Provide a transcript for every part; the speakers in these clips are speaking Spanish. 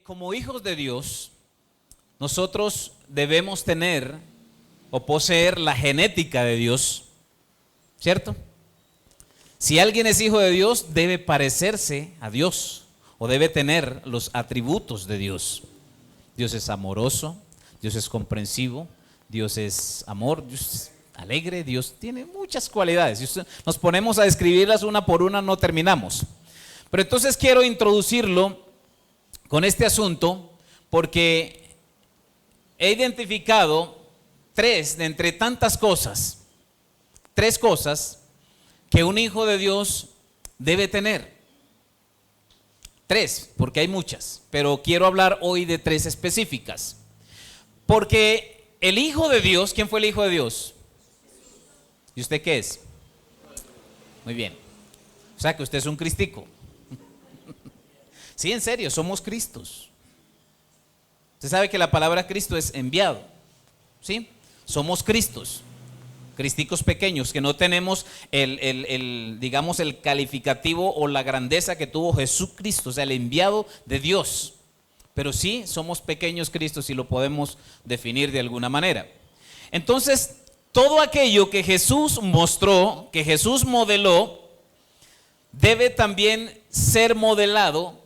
como hijos de Dios, nosotros debemos tener o poseer la genética de Dios, ¿cierto? Si alguien es hijo de Dios, debe parecerse a Dios o debe tener los atributos de Dios. Dios es amoroso, Dios es comprensivo, Dios es amor, Dios es alegre, Dios tiene muchas cualidades. Si nos ponemos a describirlas una por una, no terminamos. Pero entonces quiero introducirlo con este asunto porque he identificado tres de entre tantas cosas, tres cosas que un hijo de Dios debe tener. Tres, porque hay muchas, pero quiero hablar hoy de tres específicas. Porque el hijo de Dios, ¿quién fue el hijo de Dios? ¿Y usted qué es? Muy bien. O sea que usted es un cristico. Sí, en serio, somos Cristos. Usted sabe que la palabra Cristo es enviado. ¿Sí? Somos Cristos. Cristicos pequeños, que no tenemos digamos, el calificativo o la grandeza que tuvo Jesucristo, o sea, el enviado de Dios. Pero sí somos pequeños Cristos y lo podemos definir de alguna manera. Entonces, todo aquello que Jesús mostró, que Jesús modeló, debe también ser modelado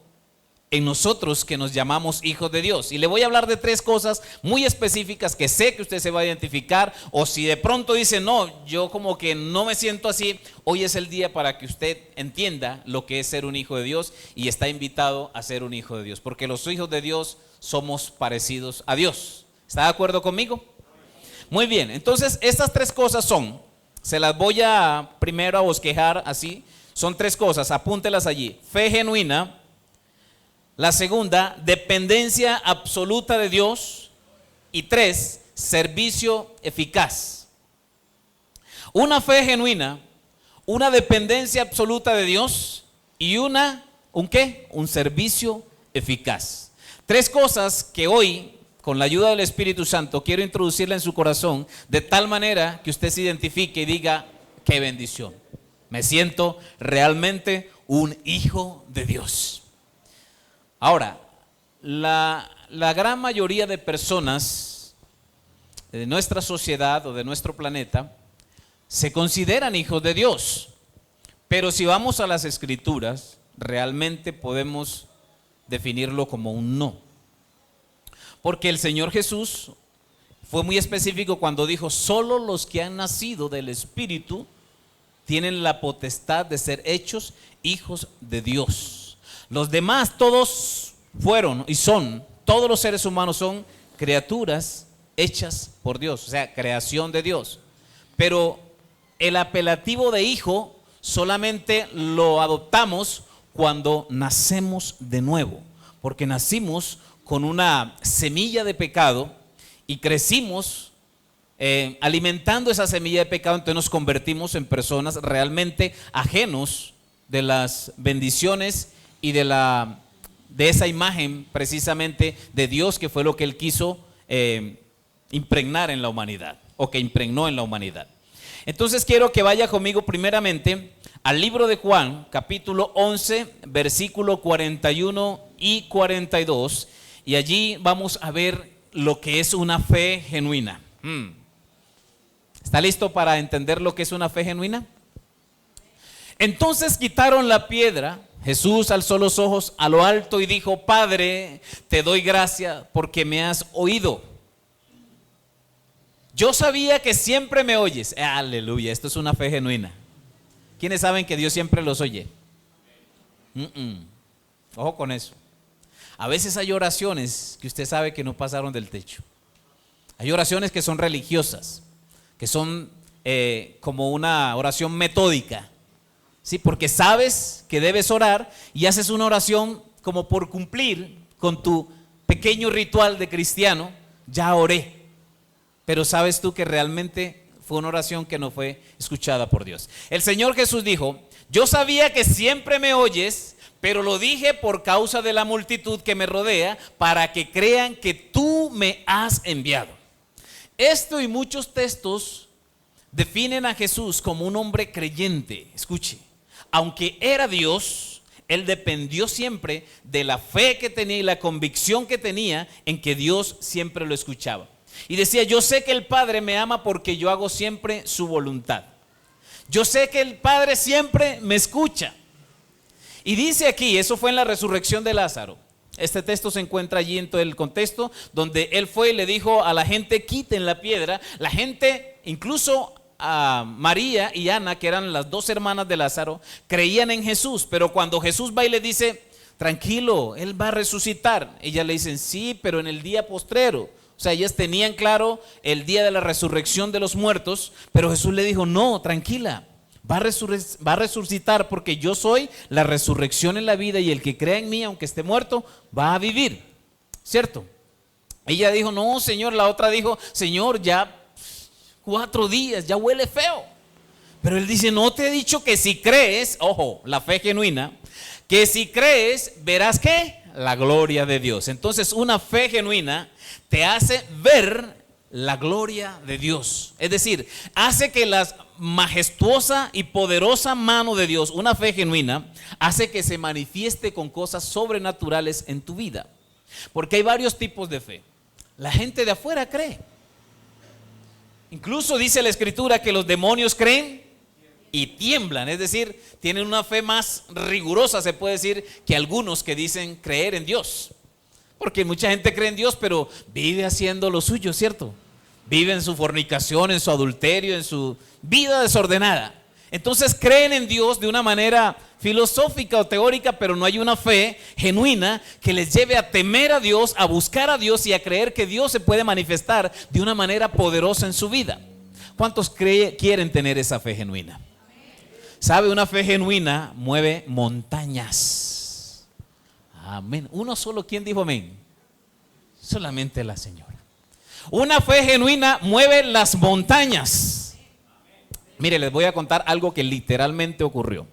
en nosotros que nos llamamos hijos de Dios. Y le voy a hablar de tres cosas muy específicas que sé que usted se va a identificar, o si de pronto dice, no, yo como que no me siento así, hoy es el día para que usted entienda lo que es ser un hijo de Dios y está invitado a ser un hijo de Dios, porque los hijos de Dios somos parecidos a Dios. ¿Está de acuerdo conmigo? Muy bien, entonces estas tres cosas son, se las voy a primero a bosquejar así, son tres cosas, apúntelas allí: fe genuina. La segunda, dependencia absoluta de Dios. Y tres, servicio eficaz. Una fe genuina, una dependencia absoluta de Dios y ¿un qué? Un servicio eficaz. Tres cosas que hoy, con la ayuda del Espíritu Santo, quiero introducirla en su corazón de tal manera que usted se identifique y diga, qué bendición. Me siento realmente un hijo de Dios. Ahora, la gran mayoría de personas de nuestra sociedad o de nuestro planeta se consideran hijos de Dios, pero si vamos a las Escrituras, realmente podemos definirlo como un no. Porque el Señor Jesús fue muy específico cuando dijo, solo los que han nacido del Espíritu tienen la potestad de ser hechos hijos de Dios. Los demás todos fueron y son, todos los seres humanos son criaturas hechas por Dios, o sea, creación de Dios. Pero el apelativo de hijo solamente lo adoptamos cuando nacemos de nuevo, porque nacimos con una semilla de pecado y crecimos alimentando esa semilla de pecado, entonces nos convertimos en personas realmente ajenos de las bendiciones y de esa imagen precisamente de Dios, que fue lo que Él quiso impregnar en la humanidad, o que impregnó en la humanidad. Entonces quiero que vaya conmigo primeramente al libro de Juan, capítulo 11, versículo 41 y 42, y allí vamos a ver lo que es una fe genuina. ¿Está listo para entender lo que es una fe genuina? Entonces quitaron la piedra. Jesús alzó los ojos a lo alto y dijo, Padre, te doy gracias porque me has oído. Yo sabía que siempre me oyes. Aleluya, esto es una fe genuina. ¿Quiénes saben que Dios siempre los oye? Ojo con eso. A veces hay oraciones que usted sabe que no pasaron del techo. Hay oraciones que son religiosas, que son como una oración metódica. Sí, porque sabes que debes orar y haces una oración como por cumplir con tu pequeño ritual de cristiano. Ya oré, pero sabes tú que realmente fue una oración que no fue escuchada por Dios. El Señor Jesús dijo, yo sabía que siempre me oyes, pero lo dije por causa de la multitud que me rodea, para que crean que tú me has enviado. Esto y muchos textos definen a Jesús como un hombre creyente. Escuche. Aunque era Dios, Él dependió siempre de la fe que tenía y la convicción que tenía en que Dios siempre lo escuchaba. Y decía, yo sé que el Padre me ama porque yo hago siempre su voluntad. Yo sé que el Padre siempre me escucha. Y dice aquí, eso fue en la resurrección de Lázaro. Este texto se encuentra allí en todo el contexto, donde él fue y le dijo a la gente, quiten la piedra. La gente, incluso a María y Ana, que eran las dos hermanas de Lázaro, creían en Jesús. Pero cuando Jesús va y le dice, tranquilo, Él va a resucitar, ellas le dicen, sí, pero en el día postrero. O sea, ellas tenían claro el día de la resurrección de los muertos, pero Jesús le dijo, no, tranquila, va a resucitar porque yo soy la resurrección en la vida y el que crea en mí, aunque esté muerto, va a vivir, ¿cierto? Ella dijo, no, Señor. La otra dijo, Señor, ya 4 días, ya huele feo. Pero él dice, no te he dicho que si crees, ojo, la fe genuina, que si crees, verás ¿qué? La gloria de Dios. Entonces una fe genuina te hace ver la gloria de Dios. Es decir, hace que la majestuosa y poderosa mano de Dios, una fe genuina, hace que se manifieste con cosas sobrenaturales en tu vida. Porque hay varios tipos de fe. La gente de afuera cree. Incluso dice la Escritura que los demonios creen y tiemblan, es decir, tienen una fe más rigurosa, se puede decir, que algunos que dicen creer en Dios. Porque mucha gente cree en Dios, pero vive haciendo lo suyo, ¿cierto? Vive en su fornicación, en su adulterio, en su vida desordenada. Entonces creen en Dios de una manera filosófica o teórica, pero no hay una fe genuina que les lleve a temer a Dios, a buscar a Dios y a creer que Dios se puede manifestar de una manera poderosa en su vida. ¿Cuántos quieren tener esa fe genuina? ¿Sabe? Una fe genuina mueve montañas. Amén. Uno solo, ¿quién dijo amén? Solamente la señora. Una fe genuina mueve las montañas. Mire, les voy a contar algo que literalmente ocurrió.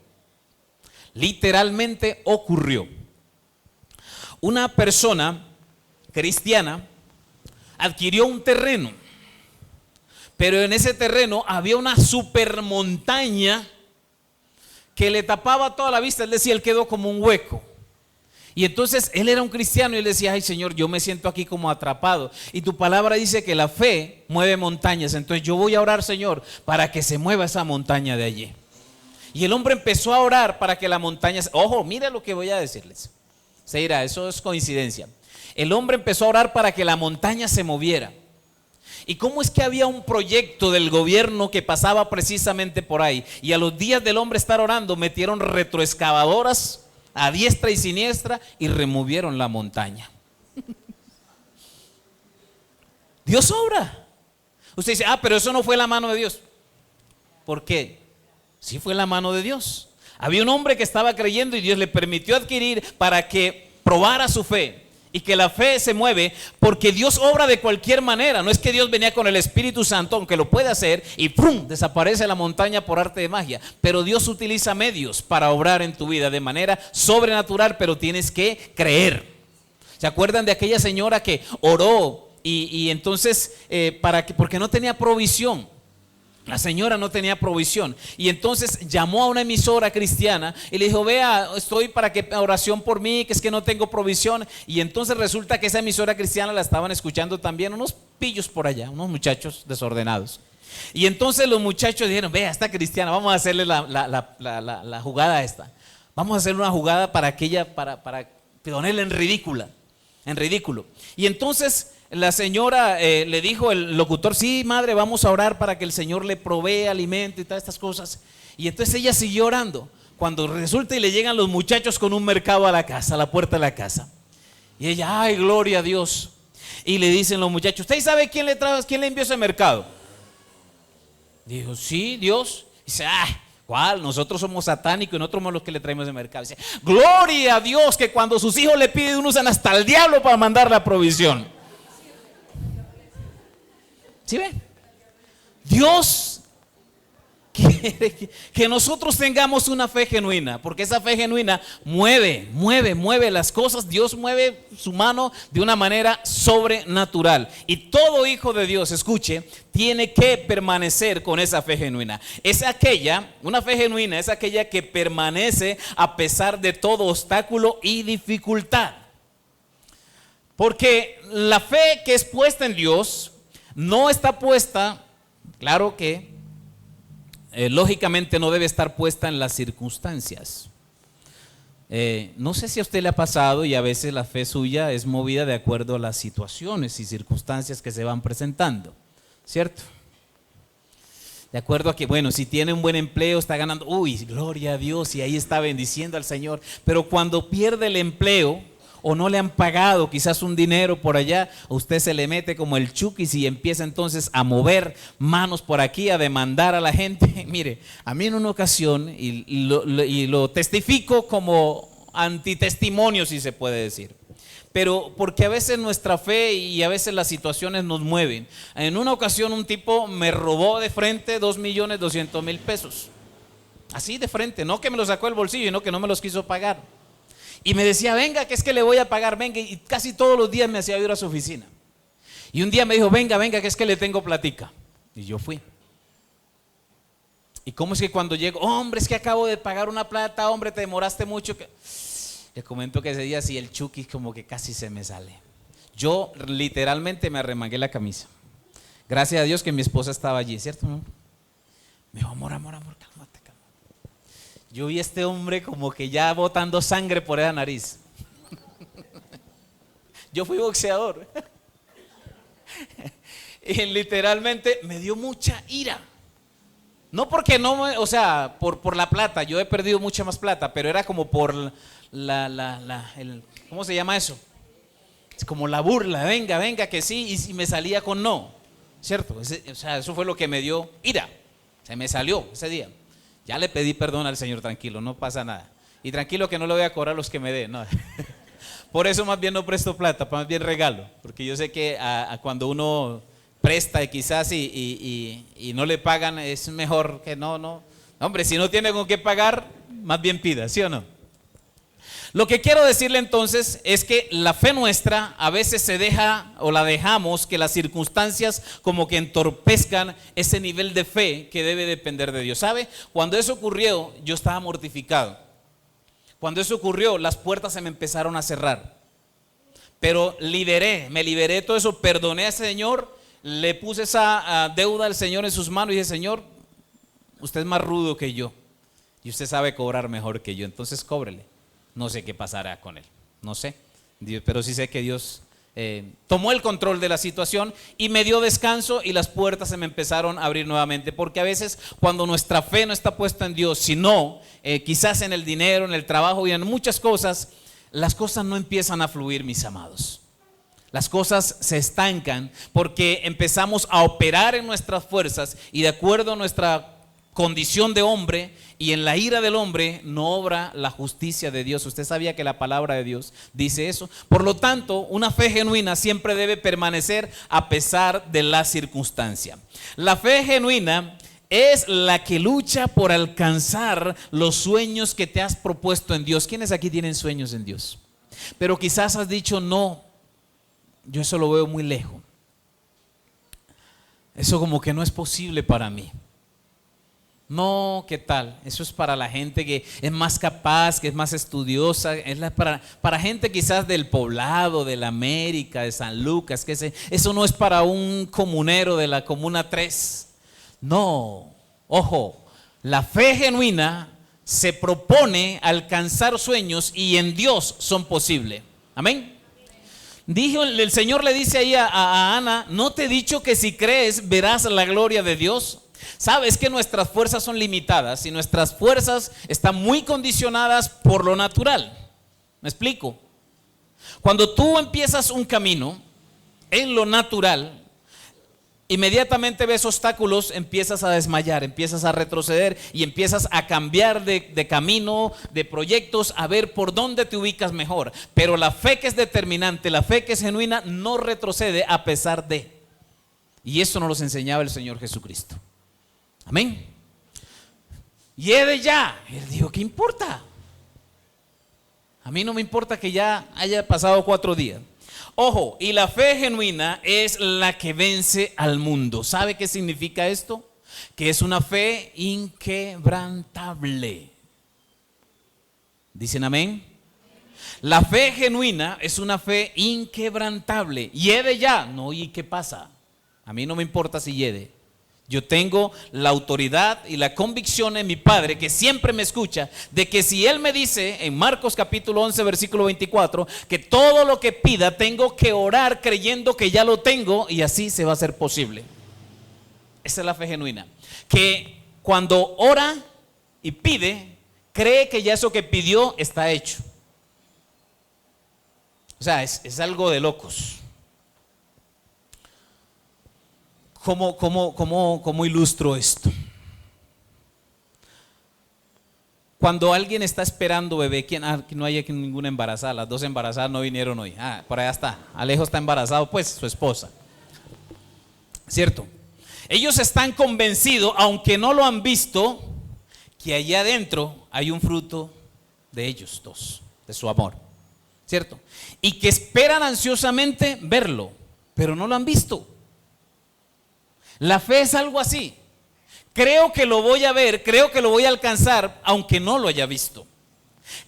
Literalmente ocurrió. Una persona cristiana adquirió un terreno, pero en ese terreno había una super montaña que le tapaba toda la vista. Él decía, él quedó como un hueco. Y entonces él era un cristiano y él decía, ay Señor, yo me siento aquí como atrapado. Y tu palabra dice que la fe mueve montañas. Entonces yo voy a orar, Señor, para que se mueva esa montaña de allí. Y el hombre empezó a orar para que la montaña, ojo, mira lo que voy a decirles. Se dirá, eso es coincidencia. El hombre empezó a orar para que la montaña se moviera. ¿Y cómo es que había un proyecto del gobierno que pasaba precisamente por ahí? Y a los días del hombre estar orando, metieron retroexcavadoras a diestra y siniestra y removieron la montaña. Dios obra. Usted dice, pero eso no fue la mano de Dios. ¿Por qué? Sí fue la mano de Dios. Había un hombre que estaba creyendo y Dios le permitió adquirir para que probara su fe. Y que la fe se mueve porque Dios obra de cualquier manera. No es que Dios venía con el Espíritu Santo, aunque lo puede hacer, y ¡pum!, desaparece la montaña por arte de magia. Pero Dios utiliza medios para obrar en tu vida de manera sobrenatural, pero tienes que creer. ¿Se acuerdan de aquella señora que oró y entonces porque no tenía provisión? La señora no tenía provisión y entonces llamó a una emisora cristiana y le dijo, vea, estoy para que oración por mí, que es que no tengo provisión. Y entonces resulta que esa emisora cristiana la estaban escuchando también unos pillos por allá, unos muchachos desordenados. Y entonces los muchachos dijeron, vea, esta cristiana, vamos a hacerle la jugada esta. Vamos a hacerle una jugada para ponerla en ridículo. Y entonces la señora le dijo, el locutor, sí, madre, vamos a orar para que el Señor le provee alimento y todas estas cosas. Y entonces ella siguió orando. Cuando resulta y le llegan los muchachos con un mercado a la casa, a la puerta de la casa. Y ella, ay, gloria a Dios. Y le dicen los muchachos, ¿usted sabe quién le envió ese mercado? Dijo, sí, Dios. Dice, ¿cuál? Nosotros somos satánicos y nosotros somos los que le traemos el mercado. Dice, gloria a Dios, que cuando sus hijos le piden, usan hasta el diablo para mandar la provisión. ¿Sí ve? Dios quiere que nosotros tengamos una fe genuina, porque esa fe genuina mueve las cosas. Dios mueve su mano de una manera sobrenatural. Y todo hijo de Dios, escuche, tiene que permanecer con esa fe genuina. Una fe genuina es aquella que permanece a pesar de todo obstáculo y dificultad. Porque la fe que es puesta en Dios no está puesta, claro que lógicamente no debe estar puesta en las circunstancias. No sé si a usted le ha pasado, y a veces la fe suya es movida de acuerdo a las situaciones y circunstancias que se van presentando, ¿cierto? De acuerdo a que, bueno, si tiene un buen empleo, está ganando, uy, gloria a Dios, y ahí está bendiciendo al Señor. Pero cuando pierde el empleo, o no le han pagado quizás un dinero por allá, usted se le mete como el Chuquis y empieza entonces a mover manos por aquí, a demandar a la gente. Mire, a mí en una ocasión, y lo testifico como antitestimonio, si se puede decir, pero porque a veces nuestra fe y a veces las situaciones nos mueven. En una ocasión un tipo me robó de frente 2.200.000 pesos, así de frente, no que me lo sacó del bolsillo, sino que no me los quiso pagar. Y me decía, venga, que es que le voy a pagar, venga, y casi todos los días me hacía ir a su oficina. Y un día me dijo, venga, que es que le tengo platica. Y yo fui. ¿Y cómo es que cuando llego, hombre, es que acabo de pagar una plata, hombre, te demoraste mucho? Le comento que ese día sí el Chucky como que casi se me sale. Yo literalmente me arremangué la camisa. Gracias a Dios que mi esposa estaba allí, ¿cierto? Me dijo, amor, cálmate. Yo vi a este hombre como que ya botando sangre por esa nariz. Yo fui boxeador. Y literalmente me dio mucha ira. No porque por la plata, yo he perdido mucha más plata, pero era como por ¿cómo se llama eso? Es como la burla, venga, que sí, y si me salía con no, ¿cierto? Eso fue lo que me dio ira. Se me salió ese día. Ya le pedí perdón al Señor, tranquilo, no pasa nada. Y tranquilo que no le voy a cobrar los que me dé, no. Por eso más bien no presto plata, más bien regalo. Porque yo sé que cuando uno presta quizás y no le pagan, es mejor que no. Hombre, si no tiene con qué pagar, más bien pida, ¿sí o no? Lo que quiero decirle entonces es que la fe nuestra a veces se deja o la dejamos que las circunstancias como que entorpezcan ese nivel de fe que debe depender de Dios. ¿Sabe? Cuando eso ocurrió, yo estaba mortificado. Cuando eso ocurrió, las puertas se me empezaron a cerrar. Pero me liberé de todo eso, perdoné a ese señor, le puse esa deuda al Señor en sus manos y dije, Señor, usted es más rudo que yo y usted sabe cobrar mejor que yo, entonces cóbrele. No sé qué pasará con él, no sé, pero sí sé que Dios tomó el control de la situación y me dio descanso y las puertas se me empezaron a abrir nuevamente. Porque a veces cuando nuestra fe no está puesta en Dios, sino quizás en el dinero, en el trabajo y en muchas cosas, las cosas no empiezan a fluir, mis amados. Las cosas se estancan porque empezamos a operar en nuestras fuerzas y de acuerdo a nuestra condición de hombre, y en la ira del hombre no obra la justicia de Dios. Usted sabía que la palabra de Dios dice eso. Por lo tanto, una fe genuina siempre debe permanecer a pesar de la circunstancia. La fe genuina es la que lucha por alcanzar los sueños que te has propuesto en Dios. ¿Quiénes aquí tienen sueños en Dios? Pero quizás has dicho, no, yo eso lo veo muy lejos. Eso como que no es posible para mí. No, ¿qué tal? Eso es para la gente que es más capaz, que es más estudiosa, para gente quizás del poblado, de la América, de San Lucas, eso no es para un comunero de la Comuna 3. No, ojo, la fe genuina se propone alcanzar sueños y en Dios son posibles. Amén. El Señor le dice ahí a Ana, ¿no te he dicho que si crees verás la gloria de Dios? Sabes que nuestras fuerzas son limitadas y nuestras fuerzas están muy condicionadas por lo natural. ¿Me explico? Cuando tú empiezas un camino en lo natural, inmediatamente ves obstáculos, empiezas a desmayar, empiezas a retroceder y empiezas a cambiar de camino, de proyectos, a ver por dónde te ubicas mejor. Pero la fe que es determinante, la fe que es genuina, no retrocede a pesar de. Y eso nos lo enseñaba el Señor Jesucristo. Amén. Lleve ya. Y él dijo, ¿qué importa? A mí no me importa que ya haya pasado 4 días. Ojo, y la fe genuina es la que vence al mundo. ¿Sabe qué significa esto? Que es una fe inquebrantable. ¿Dicen amén? La fe genuina es una fe inquebrantable. Lleve ya. No, ¿y qué pasa? A mí no me importa si lleve. Yo tengo la autoridad y la convicción en mi Padre, que siempre me escucha, de que si Él me dice en Marcos capítulo 11 versículo 24 que todo lo que pida tengo que orar creyendo que ya lo tengo, y así se va a hacer posible. Esa es la fe genuina, que cuando ora y pide, cree que ya eso que pidió está hecho. O sea, es algo de locos. ¿Cómo ilustro esto? Cuando alguien está esperando bebé, que no hay aquí ninguna embarazada, las 2 embarazadas no vinieron hoy. Por allá está, Alejo está embarazado, pues su esposa. ¿Cierto? Ellos están convencidos, aunque no lo han visto, que allá adentro hay un fruto de ellos dos, de su amor. ¿Cierto? Y que esperan ansiosamente verlo, pero no lo han visto. La fe es algo así. Creo que lo voy a ver, creo que lo voy a alcanzar, aunque no lo haya visto.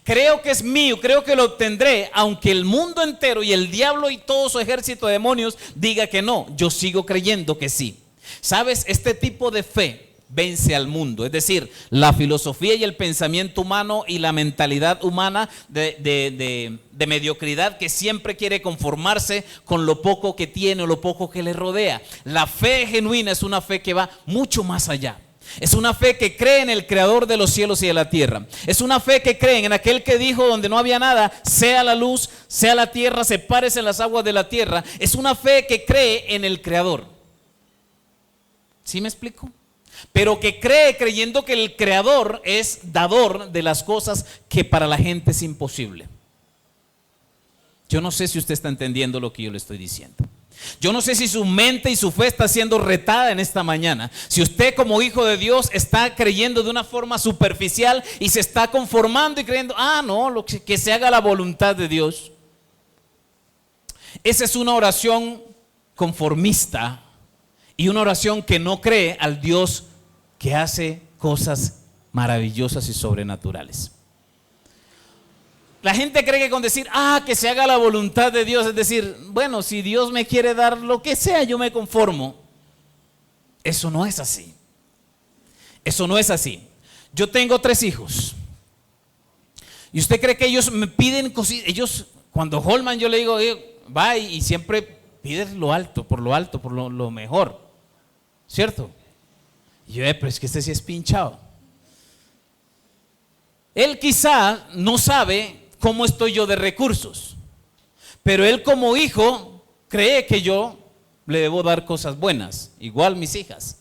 Creo que es mío, creo que lo obtendré, aunque el mundo entero y el diablo y todo su ejército de demonios diga que no. Yo sigo creyendo que sí. ¿Sabes? Este tipo de fe vence al mundo, es decir, la filosofía y el pensamiento humano y la mentalidad humana de mediocridad, que siempre quiere conformarse con lo poco que tiene o lo poco que le rodea. La fe genuina es una fe que va mucho más allá. Es una fe que cree en el creador de los cielos y de la tierra. Es una fe que cree en aquel que dijo donde no había nada, sea la luz, sea la tierra, sepárese las aguas de la tierra. Es una fe que cree en el creador. ¿Sí me explico? Pero que cree creyendo que el creador es dador de las cosas que para la gente es imposible. Yo no sé si usted está entendiendo lo que yo le estoy diciendo. Yo no sé si su mente y su fe está siendo retada en esta mañana. Si usted como hijo de Dios está creyendo de una forma superficial y se está conformando y creyendo, no, que se haga la voluntad de Dios. Esa es una oración conformista y una oración que no cree al Dios que hace cosas maravillosas y sobrenaturales. La gente cree que con decir, que se haga la voluntad de Dios, es decir, bueno, si Dios me quiere dar lo que sea, yo me conformo. Eso no es así. Eso no es así. Yo tengo 3 hijos. ¿Y usted cree que ellos me piden cositas? Ellos, cuando Holman yo le digo, va y siempre pide lo alto, por lo mejor. ¿Cierto? Y yo, pero es que este sí es pinchado. Él quizá no sabe cómo estoy yo de recursos, pero él como hijo cree que yo le debo dar cosas buenas, igual mis hijas,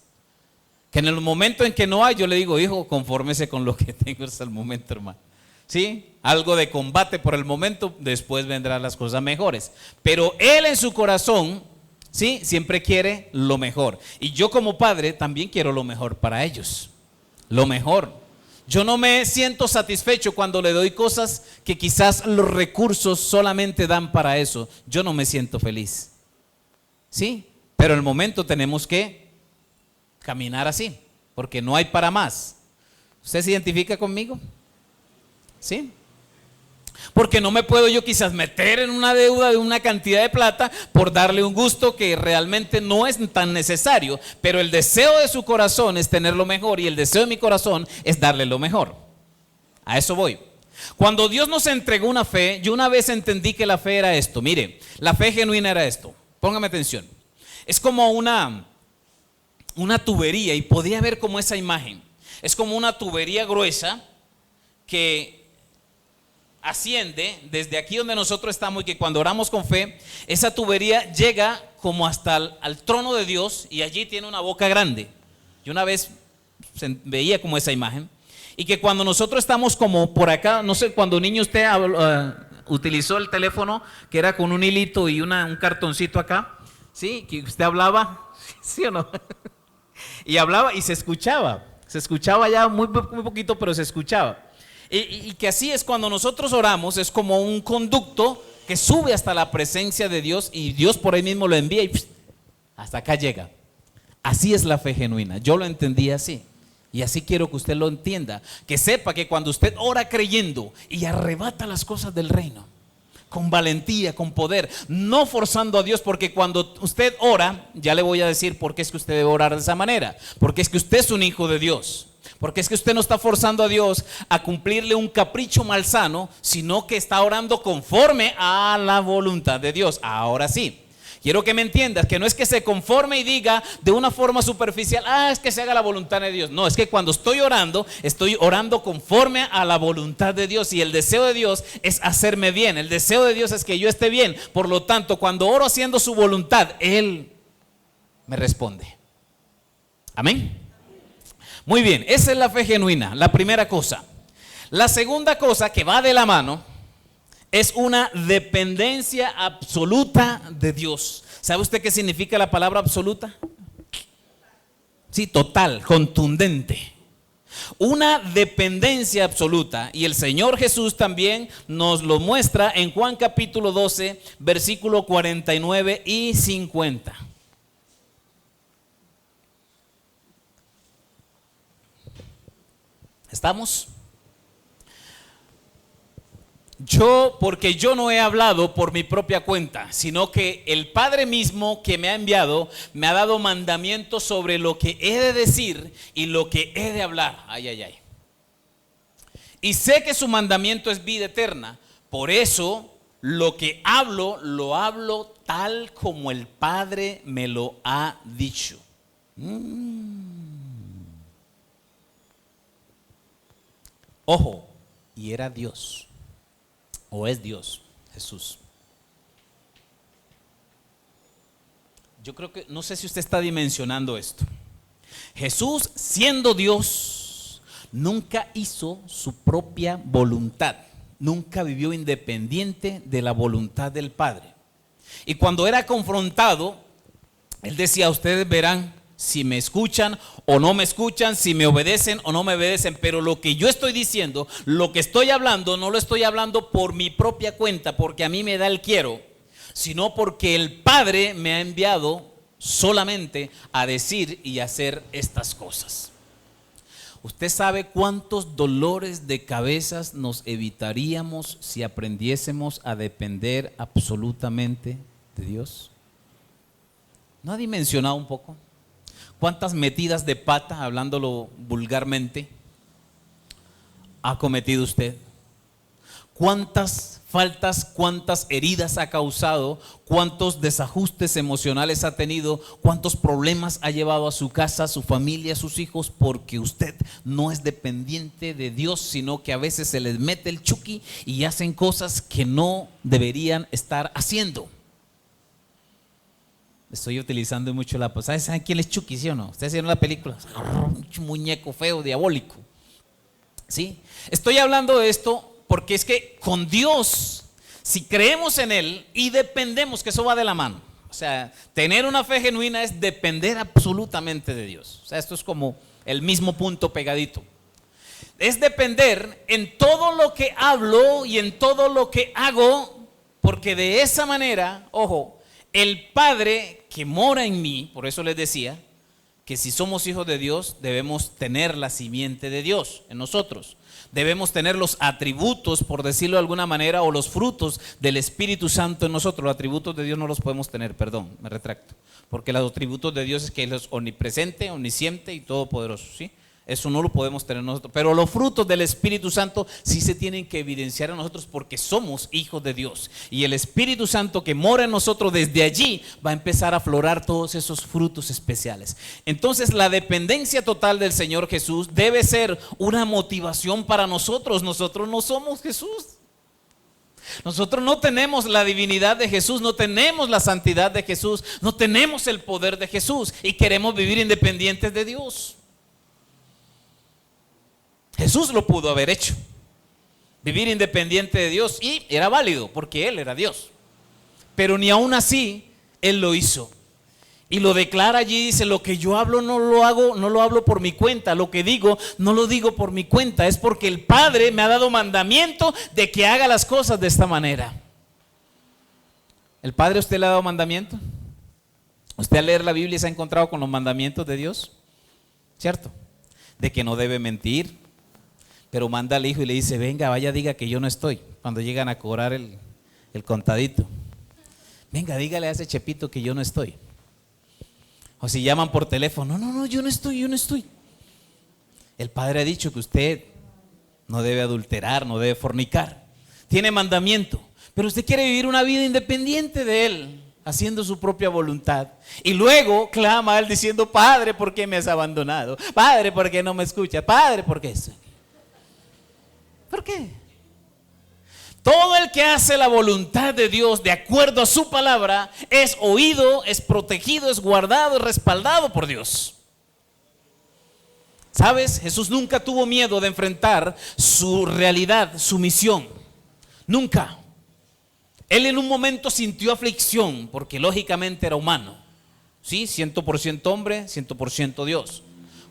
que en el momento en que no hay, yo le digo, hijo, confórmese con lo que tengo hasta el momento, hermano. ¿Sí? Algo de combate por el momento, después vendrán las cosas mejores, pero él en su corazón, ¿sí?, siempre quiere lo mejor, y yo como padre también quiero lo mejor para ellos, lo mejor. Yo no me siento satisfecho cuando le doy cosas que quizás los recursos solamente dan para eso. Yo no me siento feliz. Sí, pero en el momento tenemos que caminar así, porque no hay para más. ¿Usted se identifica conmigo? Sí. Porque no me puedo yo quizás meter en una deuda de una cantidad de plata por darle un gusto que realmente no es tan necesario, pero el deseo de su corazón es tener lo mejor y el deseo de mi corazón es darle lo mejor. A eso voy. Cuando Dios nos entregó una fe, yo una vez entendí que la fe era esto. Mire, la fe genuina era esto. Póngame atención. Es como una tubería, y podía ver como esa imagen. Es como una tubería gruesa que asciende desde aquí donde nosotros estamos, y que cuando oramos con fe, esa tubería llega como hasta al trono de Dios, y allí tiene una boca grande. Yo una vez veía como esa imagen, y que cuando nosotros estamos como por acá, no sé, cuando niño usted utilizó el teléfono que era con un hilito y un cartoncito acá, ¿sí? Que usted hablaba, ¿sí o no? Y hablaba y se escuchaba, Se escuchaba ya muy poquito, pero se escuchaba. Y que así es cuando nosotros oramos, es como un conducto que sube hasta la presencia de Dios y Dios por ahí mismo lo envía y hasta acá llega. Así es la fe genuina. Yo lo entendí así. Y así quiero que usted lo entienda. Que sepa que cuando usted ora creyendo y arrebata las cosas del reino, con valentía, con poder, no forzando a Dios, porque cuando usted ora, ya le voy a decir por qué es que usted debe orar de esa manera. Porque es que usted es un hijo de Dios. Porque es que usted no está forzando a Dios a cumplirle un capricho malsano, sino que está orando conforme a la voluntad de Dios. Ahora sí. Quiero que me entiendas que no es que se conforme y diga de una forma superficial, es que se haga la voluntad de Dios. No, es que cuando estoy orando conforme a la voluntad de Dios. Y el deseo de Dios es hacerme bien. El deseo de Dios es que yo esté bien. Por lo tanto, cuando oro haciendo su voluntad, Él me responde. Amén. Muy bien, esa es la fe genuina, la primera cosa. La segunda cosa que va de la mano es una dependencia absoluta de Dios. ¿Sabe usted qué significa la palabra absoluta? Sí, total, contundente. Una dependencia absoluta. Y el Señor Jesús también nos lo muestra en Juan capítulo 12, versículo 49 y 50. ¿Estamos? Porque yo no he hablado por mi propia cuenta, sino que el Padre mismo que me ha enviado me ha dado mandamientos sobre lo que he de decir y lo que he de hablar. Ay, ay, ay. Y sé que su mandamiento es vida eterna. Por eso lo que hablo, lo hablo tal como el Padre me lo ha dicho. Ojo, y era Dios. ¿O es Dios, Jesús? Yo creo que, no sé si usted está dimensionando esto. Jesús, siendo Dios, nunca hizo su propia voluntad. Nunca vivió independiente de la voluntad del Padre. Y cuando era confrontado, Él decía, ustedes verán si me escuchan o no me escuchan, si me obedecen o no me obedecen, pero lo que yo estoy diciendo, lo que estoy hablando, no lo estoy hablando por mi propia cuenta, porque a mí me da el quiero, sino porque el Padre me ha enviado solamente a decir y hacer estas cosas. ¿Usted sabe cuántos dolores de cabezas nos evitaríamos si aprendiésemos a depender absolutamente de Dios? ¿No ha dimensionado un poco? ¿Cuántas metidas de pata, hablándolo vulgarmente, ha cometido usted? ¿Cuántas faltas, cuántas heridas ha causado? ¿Cuántos desajustes emocionales ha tenido? ¿Cuántos problemas ha llevado a su casa, a su familia, a sus hijos? Porque usted no es dependiente de Dios, sino que a veces se les mete el chuki y hacen cosas que no deberían estar haciendo. Estoy utilizando mucho la palabra. ¿Saben quién es Chucky, sí o no? ¿Ustedes vieron la película? Un muñeco feo, diabólico. ¿Sí? Estoy hablando de esto porque es que con Dios, si creemos en Él y dependemos, que eso va de la mano. O sea, tener una fe genuina es depender absolutamente de Dios. O sea, esto es como el mismo punto pegadito. Es depender en todo lo que hablo y en todo lo que hago, porque de esa manera, ojo, el Padre que mora en mí, por eso les decía que si somos hijos de Dios debemos tener la simiente de Dios en nosotros. Debemos tener los atributos, por decirlo de alguna manera, o los frutos del Espíritu Santo en nosotros. Los atributos de Dios no los podemos tener, perdón, me retracto. Porque los atributos de Dios es que Él es omnipresente, omnisciente y todopoderoso, ¿sí? Eso no lo podemos tener nosotros. Pero los frutos del Espíritu Santo sí se tienen que evidenciar en nosotros porque somos hijos de Dios. Y el Espíritu Santo que mora en nosotros, desde allí va a empezar a aflorar todos esos frutos especiales. Entonces la dependencia total del Señor Jesús debe ser una motivación para nosotros. Nosotros no somos Jesús. Nosotros no tenemos la divinidad de Jesús, no tenemos la santidad de Jesús, no tenemos el poder de Jesús y queremos vivir independientes de Dios. Jesús lo pudo haber hecho, vivir independiente de Dios, y era válido porque Él era Dios, pero ni aún así Él lo hizo. Y lo declara allí, dice, lo que yo hablo no lo hablo por mi cuenta, lo que digo no lo digo por mi cuenta, es porque el Padre me ha dado mandamiento de que haga las cosas de esta manera. ¿El Padre a usted le ha dado mandamiento? ¿Usted al leer la Biblia se ha encontrado con los mandamientos de Dios? ¿Cierto? De que no debe mentir, pero manda al hijo y le dice, venga, vaya, diga que yo no estoy, cuando llegan a cobrar el contadito. Venga, dígale a ese chepito que yo no estoy. O si llaman por teléfono, no, yo no estoy. El Padre ha dicho que usted no debe adulterar, no debe fornicar. Tiene mandamiento, pero usted quiere vivir una vida independiente de Él, haciendo su propia voluntad. Y luego clama a Él diciendo, Padre, ¿por qué me has abandonado? Padre, ¿por qué no me escuchas? Padre, ¿por qué eso? ¿Por qué? Todo el que hace la voluntad de Dios de acuerdo a su palabra es oído, es protegido, es guardado, es respaldado por Dios. ¿Sabes? Jesús nunca tuvo miedo de enfrentar su realidad, su misión. Nunca. Él en un momento sintió aflicción porque lógicamente era humano. Sí, 100% hombre, 100% Dios.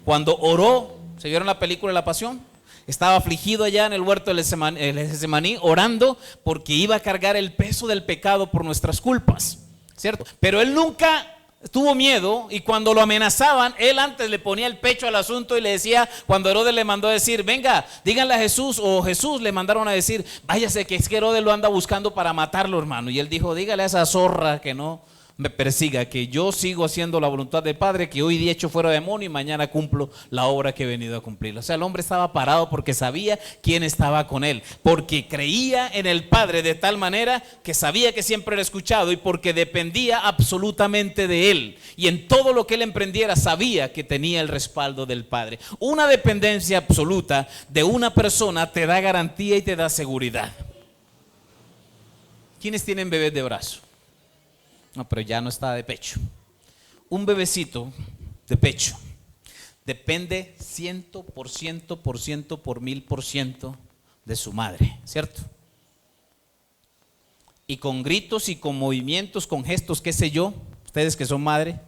Cuando oró, ¿se vieron la película de la Pasión? Estaba afligido allá en el huerto del Getsemaní, orando porque iba a cargar el peso del pecado por nuestras culpas, ¿cierto? Pero él nunca tuvo miedo, y cuando lo amenazaban, él antes le ponía el pecho al asunto y le decía, cuando Herodes le mandó a decir, venga, díganle a Jesús, o Jesús le mandaron a decir, váyase que es que Herodes lo anda buscando para matarlo, hermano. Y él dijo, dígale a esa zorra que no me persiga, que yo sigo haciendo la voluntad del Padre, que hoy día echo fuera demonio y mañana cumplo la obra que he venido a cumplir. O sea, el hombre estaba parado porque sabía quién estaba con él, porque creía en el Padre de tal manera que sabía que siempre era escuchado, y porque dependía absolutamente de él, y en todo lo que él emprendiera sabía que tenía el respaldo del Padre. Una dependencia absoluta de una persona te da garantía y te da seguridad. ¿Quiénes tienen bebés de brazo? No, pero ya no está de pecho. Un bebecito de pecho depende 100% por 1000% de su madre, ¿cierto? Y con gritos y con movimientos, con gestos, qué sé yo, ustedes que son madre,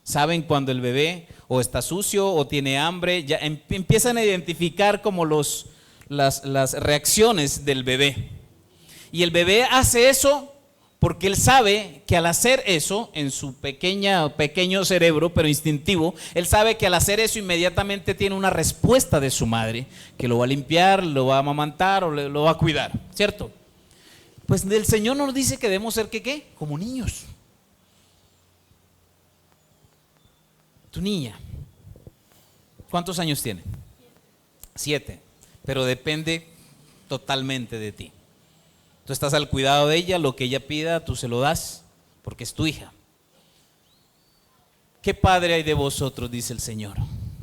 saben cuando el bebé o está sucio o tiene hambre, ya empiezan a identificar como las reacciones del bebé. Y el bebé hace eso porque él sabe que al hacer eso, en su pequeño cerebro, pero instintivo, él sabe que al hacer eso inmediatamente tiene una respuesta de su madre, que lo va a limpiar, lo va a amamantar o lo va a cuidar, ¿cierto? Pues el Señor nos dice que debemos ser ¿qué? Como niños. Tu niña, ¿cuántos años tiene? 7, pero depende totalmente de ti. Tú estás al cuidado de ella, lo que ella pida, tú se lo das, porque es tu hija. ¿Qué padre hay de vosotros, dice el Señor,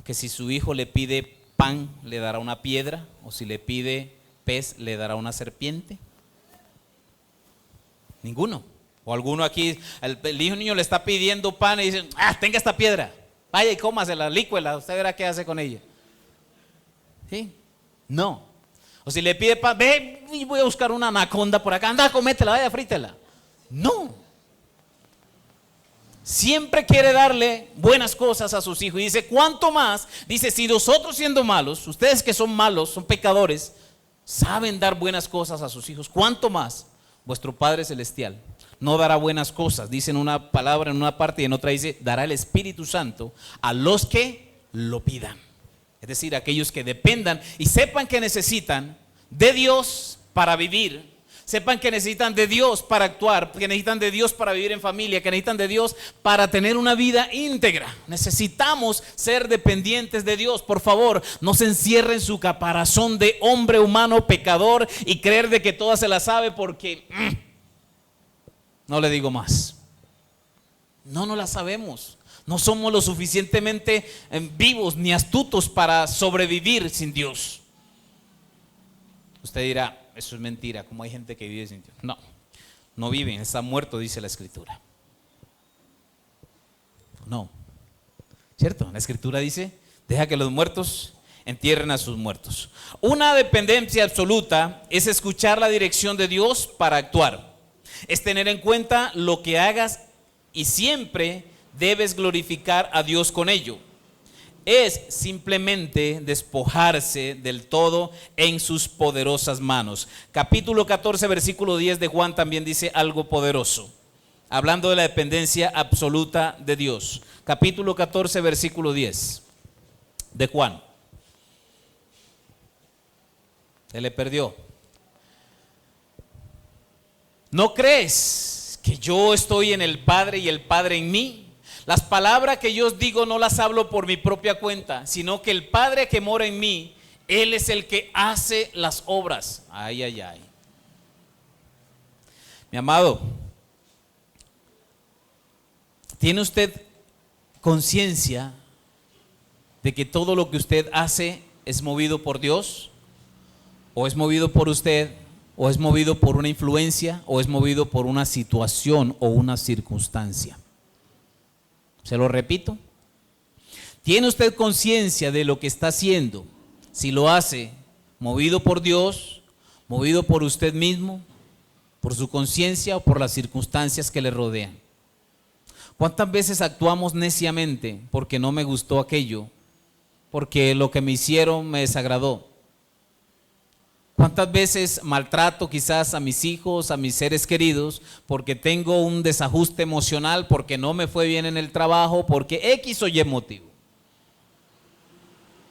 que si su hijo le pide pan, le dará una piedra, o si le pide pez, le dará una serpiente? Ninguno. O alguno aquí, el hijo niño le está pidiendo pan y dice, tenga esta piedra, vaya y cómasela, lícuela, usted verá qué hace con ella. ¿Sí? No. O si le pide pan, ve y voy a buscar una anaconda por acá, anda, cométela, vaya, frítela. No. Siempre quiere darle buenas cosas a sus hijos. Y dice, ¿cuánto más? Dice, si nosotros siendo malos, ustedes que son malos, son pecadores, saben dar buenas cosas a sus hijos, ¿cuánto más vuestro Padre Celestial no dará buenas cosas? Dice en una palabra, en una parte, y en otra dice, dará el Espíritu Santo a los que lo pidan. Es decir, aquellos que dependan y sepan que necesitan de Dios para vivir, sepan que necesitan de Dios para actuar, que necesitan de Dios para vivir en familia, que necesitan de Dios para tener una vida íntegra. Necesitamos ser dependientes de Dios. Por favor, no se encierre en su caparazón de hombre humano pecador y creer de que toda se la sabe, porque no le digo más. No la sabemos. No somos lo suficientemente vivos ni astutos para sobrevivir sin Dios. Usted dirá, eso es mentira, como hay gente que vive sin Dios. No viven, está muerto, dice la Escritura. No, ¿cierto? La Escritura dice, deja que los muertos entierren a sus muertos. Una dependencia absoluta es escuchar la dirección de Dios para actuar. Es tener en cuenta lo que hagas y siempre debes glorificar a Dios con ello. Es simplemente despojarse del todo en sus poderosas manos. Capítulo 14, versículo 10 de Juan también dice algo poderoso, hablando de la dependencia absoluta de Dios. Capítulo 14, versículo 10 de Juan. Se le perdió. ¿No crees que yo estoy en el Padre y el Padre en mí? Las palabras que yo os digo no las hablo por mi propia cuenta, sino que el Padre que mora en mí, Él es el que hace las obras. Ay, ay, ay. Mi amado, ¿tiene usted conciencia de que todo lo que usted hace es movido por Dios? ¿O es movido por usted? ¿O es movido por una influencia? ¿O es movido por una situación o una circunstancia? Se lo repito. ¿Tiene usted conciencia de lo que está haciendo? Si lo hace movido por Dios, movido por usted mismo, por su conciencia o por las circunstancias que le rodean. ¿Cuántas veces actuamos neciamente porque no me gustó aquello? Porque lo que me hicieron me desagradó. ¿Cuántas veces maltrato quizás a mis hijos, a mis seres queridos, porque tengo un desajuste emocional, porque no me fue bien en el trabajo, porque X o Y motivo?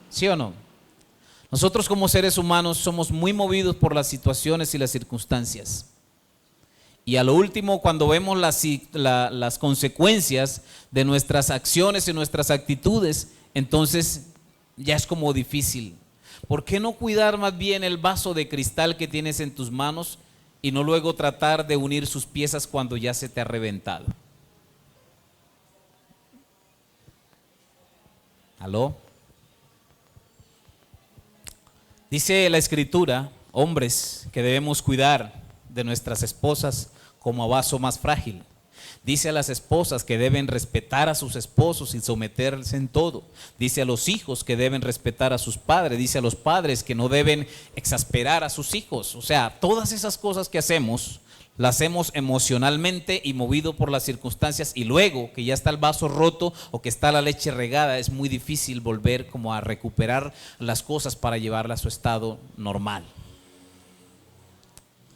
¿Sí o no? Nosotros como seres humanos somos muy movidos por las situaciones y las circunstancias. Y a lo último, cuando vemos las consecuencias de nuestras acciones y nuestras actitudes, entonces ya es como difícil. ¿Por qué no cuidar más bien el vaso de cristal que tienes en tus manos y no luego tratar de unir sus piezas cuando ya se te ha reventado? ¿Aló? Dice la Escritura, hombres, que debemos cuidar de nuestras esposas como a vaso más frágil. Dice a las esposas que deben respetar a sus esposos y someterse en todo. Dice a los hijos que deben respetar a sus padres. Dice a los padres que no deben exasperar a sus hijos. O sea, todas esas cosas que hacemos, las hacemos emocionalmente y movido por las circunstancias. Y luego que ya está el vaso roto o que está la leche regada, es muy difícil volver como a recuperar las cosas para llevarla a su estado normal.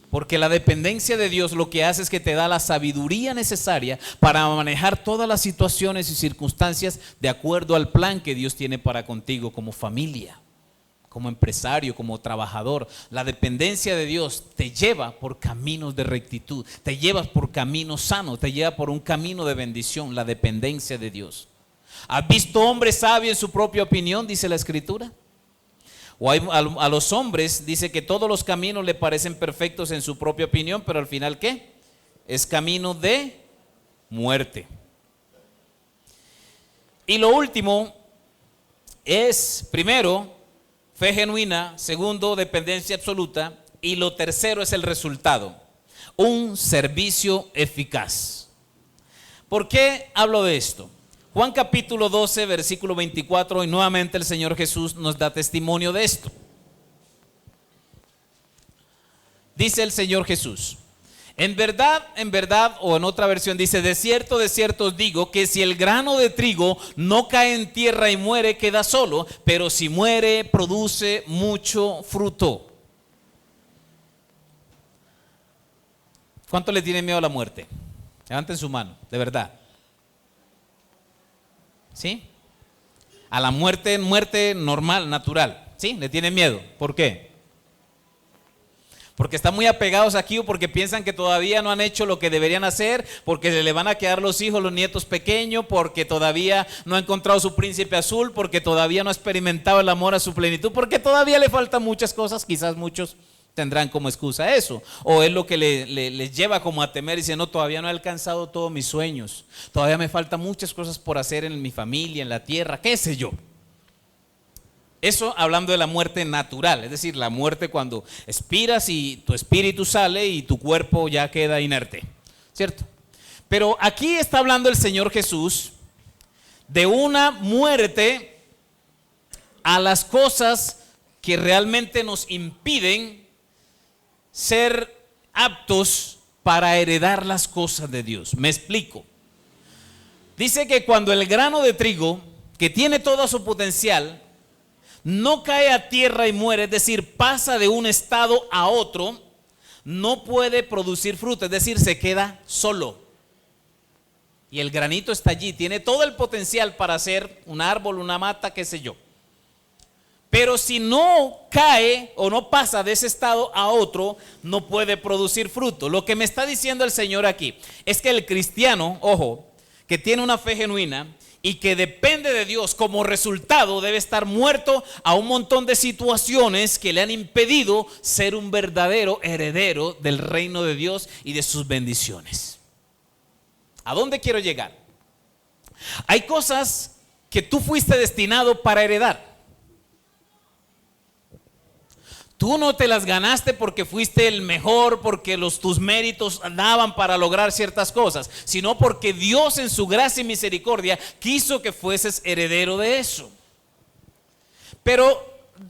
Porque la dependencia de Dios lo que hace es que te da la sabiduría necesaria para manejar todas las situaciones y circunstancias de acuerdo al plan que Dios tiene para contigo como familia, como empresario, como trabajador. La dependencia de Dios te lleva por caminos de rectitud, te lleva por caminos sanos, te lleva por un camino de bendición, la dependencia de Dios. ¿Has visto hombre sabio en su propia opinión? Dice la Escritura. O a los hombres dice que todos los caminos le parecen perfectos en su propia opinión, pero al final ¿qué? Es camino de muerte. Y lo último es, primero, fe genuina, segundo, dependencia absoluta, y lo tercero es el resultado, un servicio eficaz. ¿Por qué hablo de esto? Juan capítulo 12, versículo 24, y nuevamente el Señor Jesús nos da testimonio de esto. Dice el Señor Jesús, en verdad, o en otra versión dice, de cierto os digo que si el grano de trigo no cae en tierra y muere, queda solo, pero si muere, produce mucho fruto. ¿Cuánto le tiene miedo a la muerte? Levanten su mano, de verdad. ¿Sí? A la muerte normal, natural. ¿Sí? Le tienen miedo. ¿Por qué? Porque están muy apegados aquí o porque piensan que todavía no han hecho lo que deberían hacer, porque le van a quedar los hijos, los nietos pequeños, porque todavía no ha encontrado su príncipe azul, porque todavía no ha experimentado el amor a su plenitud, porque todavía le faltan muchas cosas. Quizás muchos tendrán como excusa eso, o es lo que les lleva como a temer y decir, no, todavía no he alcanzado todos mis sueños, todavía me faltan muchas cosas por hacer en mi familia, en la tierra, qué sé yo. Eso hablando de la muerte natural, es decir, la muerte cuando expiras y tu espíritu sale y tu cuerpo ya queda inerte, ¿cierto? Pero aquí está hablando el Señor Jesús de una muerte a las cosas que realmente nos impiden ser aptos para heredar las cosas de Dios. Me explico. Dice que cuando el grano de trigo, que tiene todo su potencial, no cae a tierra y muere, es decir, pasa de un estado a otro, no puede producir fruto, es decir, se queda solo. Y el granito está allí, tiene todo el potencial para ser un árbol, una mata, qué sé yo. Pero si no cae o no pasa de ese estado a otro, no puede producir fruto. Lo que me está diciendo el Señor aquí es que el cristiano, ojo, que tiene una fe genuina y que depende de Dios, como resultado debe estar muerto a un montón de situaciones que le han impedido ser un verdadero heredero del reino de Dios y de sus bendiciones. ¿A dónde quiero llegar? Hay cosas que tú fuiste destinado para heredar. Tú no te las ganaste porque fuiste el mejor, porque tus méritos daban para lograr ciertas cosas, sino porque Dios en su gracia y misericordia quiso que fueses heredero de eso. Pero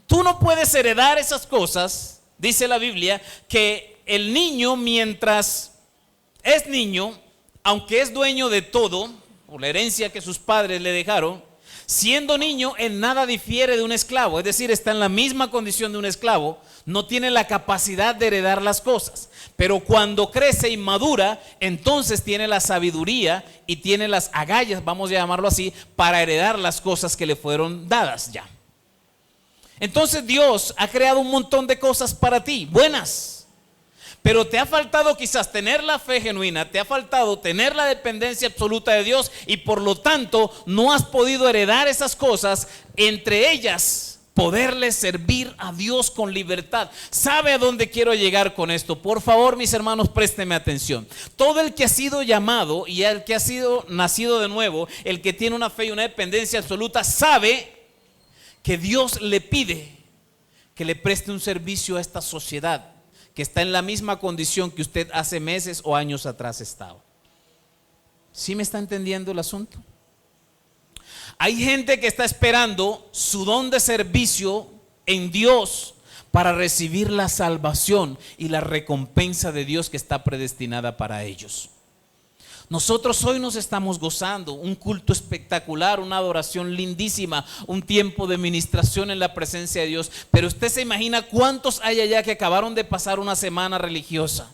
tú no puedes heredar esas cosas, dice la Biblia, que el niño mientras es niño, aunque es dueño de todo, por la herencia que sus padres le dejaron, siendo niño en nada difiere de un esclavo, es decir, está en la misma condición de un esclavo, no tiene la capacidad de heredar las cosas, pero cuando crece y madura, entonces tiene la sabiduría y tiene las agallas, vamos a llamarlo así, para heredar las cosas que le fueron dadas ya. Entonces Dios ha creado un montón de cosas para ti, buenas. Pero te ha faltado quizás tener la fe genuina, te ha faltado tener la dependencia absoluta de Dios y por lo tanto no has podido heredar esas cosas, entre ellas poderle servir a Dios con libertad. ¿Sabe a dónde quiero llegar con esto? Por favor, mis hermanos, présteme atención. Todo el que ha sido llamado y el que ha sido nacido de nuevo, el que tiene una fe y una dependencia absoluta, sabe que Dios le pide que le preste un servicio a esta sociedad que está en la misma condición que usted hace meses o años atrás estaba. ¿Sí me está entendiendo el asunto? Hay gente que está esperando su don de servicio en Dios para recibir la salvación y la recompensa de Dios que está predestinada para ellos. Nosotros hoy nos estamos gozando un culto espectacular, una adoración lindísima, un tiempo de ministración en la presencia de Dios. Pero usted se imagina cuántos hay allá que acabaron de pasar una semana religiosa,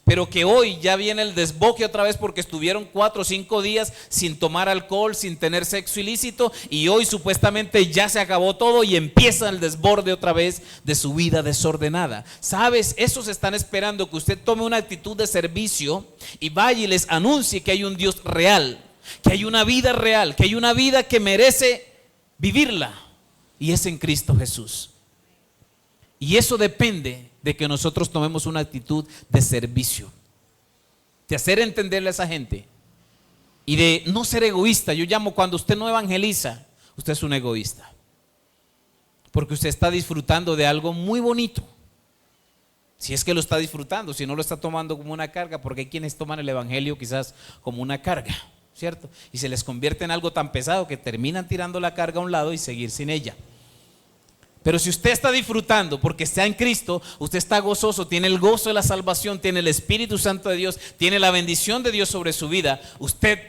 pero que hoy ya viene el desboque otra vez porque estuvieron 4 o 5 días sin tomar alcohol, sin tener sexo ilícito, y hoy supuestamente ya se acabó todo y empieza el desborde otra vez de su vida desordenada. ¿Sabes? Esos están esperando que usted tome una actitud de servicio y vaya y les anuncie que hay un Dios real, que hay una vida real, que hay una vida que merece vivirla, y es en Cristo Jesús. Y eso depende de que nosotros tomemos una actitud de servicio, de hacer entenderle a esa gente y de no ser egoísta. Yo llamo, cuando usted no evangeliza, usted es un egoísta, porque usted está disfrutando de algo muy bonito, si es que lo está disfrutando, si no lo está tomando como una carga, porque hay quienes toman el evangelio quizás como una carga, ¿cierto? Y se les convierte en algo tan pesado que terminan tirando la carga a un lado y seguir sin ella. Pero si usted está disfrutando porque está en Cristo, usted está gozoso, tiene el gozo de la salvación, tiene el Espíritu Santo de Dios, tiene la bendición de Dios sobre su vida, usted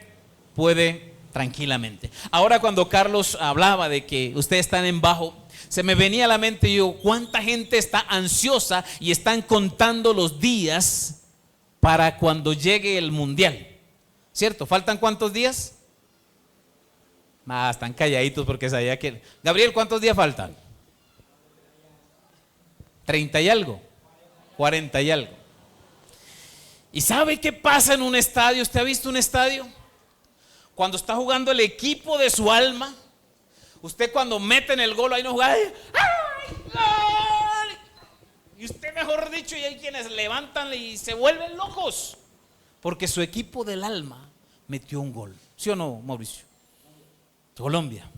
puede tranquilamente. Ahora, cuando Carlos hablaba de que ustedes están en bajo, se me venía a la mente yo, cuánta gente está ansiosa y están contando los días para cuando llegue el mundial, ¿cierto? ¿Faltan cuántos días? Están calladitos porque sabía que... Gabriel, ¿cuántos días faltan? 30 y algo, 40 y algo. ¿Y sabe qué pasa en un estadio? ¿Usted ha visto un estadio? Cuando está jugando el equipo de su alma, usted cuando mete en el gol, ahí no juega, ¡ay, gol! Y usted, mejor dicho, y hay quienes levantan y se vuelven locos, porque su equipo del alma metió un gol. ¿Sí o no, Mauricio? Colombia.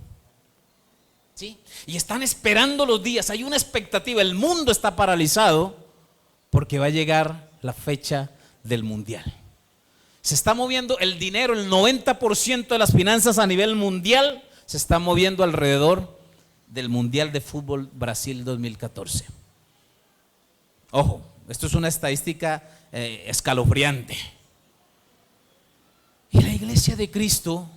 ¿Sí? Y están esperando los días, hay una expectativa, el mundo está paralizado porque va a llegar la fecha del mundial. Se está moviendo el dinero, el 90% de las finanzas a nivel mundial se está moviendo alrededor del Mundial de Fútbol Brasil 2014. Ojo, esto es una estadística escalofriante. Y la iglesia de Cristo,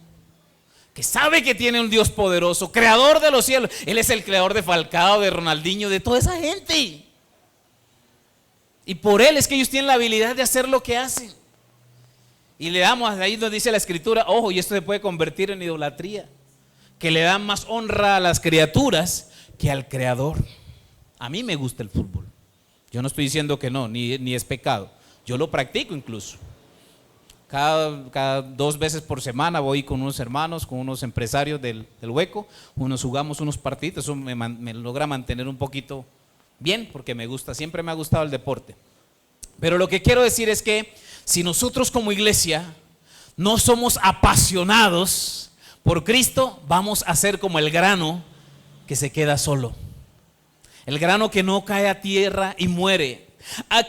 que sabe que tiene un Dios poderoso, creador de los cielos. Él es el creador de Falcao, de Ronaldinho, de toda esa gente. Y por Él es que ellos tienen la habilidad de hacer lo que hacen. Y le damos, ahí nos dice la Escritura, ojo, y esto se puede convertir en idolatría, que le dan más honra a las criaturas que al Creador. A mí me gusta el fútbol. Yo no estoy diciendo que no, ni es pecado. Yo lo practico incluso. Cada 2 veces por semana voy con unos hermanos, con unos empresarios del Hueco, jugamos unos partidos. Eso me logra mantener un poquito bien, porque me gusta, siempre me ha gustado el deporte. Pero lo que quiero decir es que si nosotros como iglesia no somos apasionados por Cristo, vamos a ser como el grano que se queda solo, el grano que no cae a tierra y muere. ¿A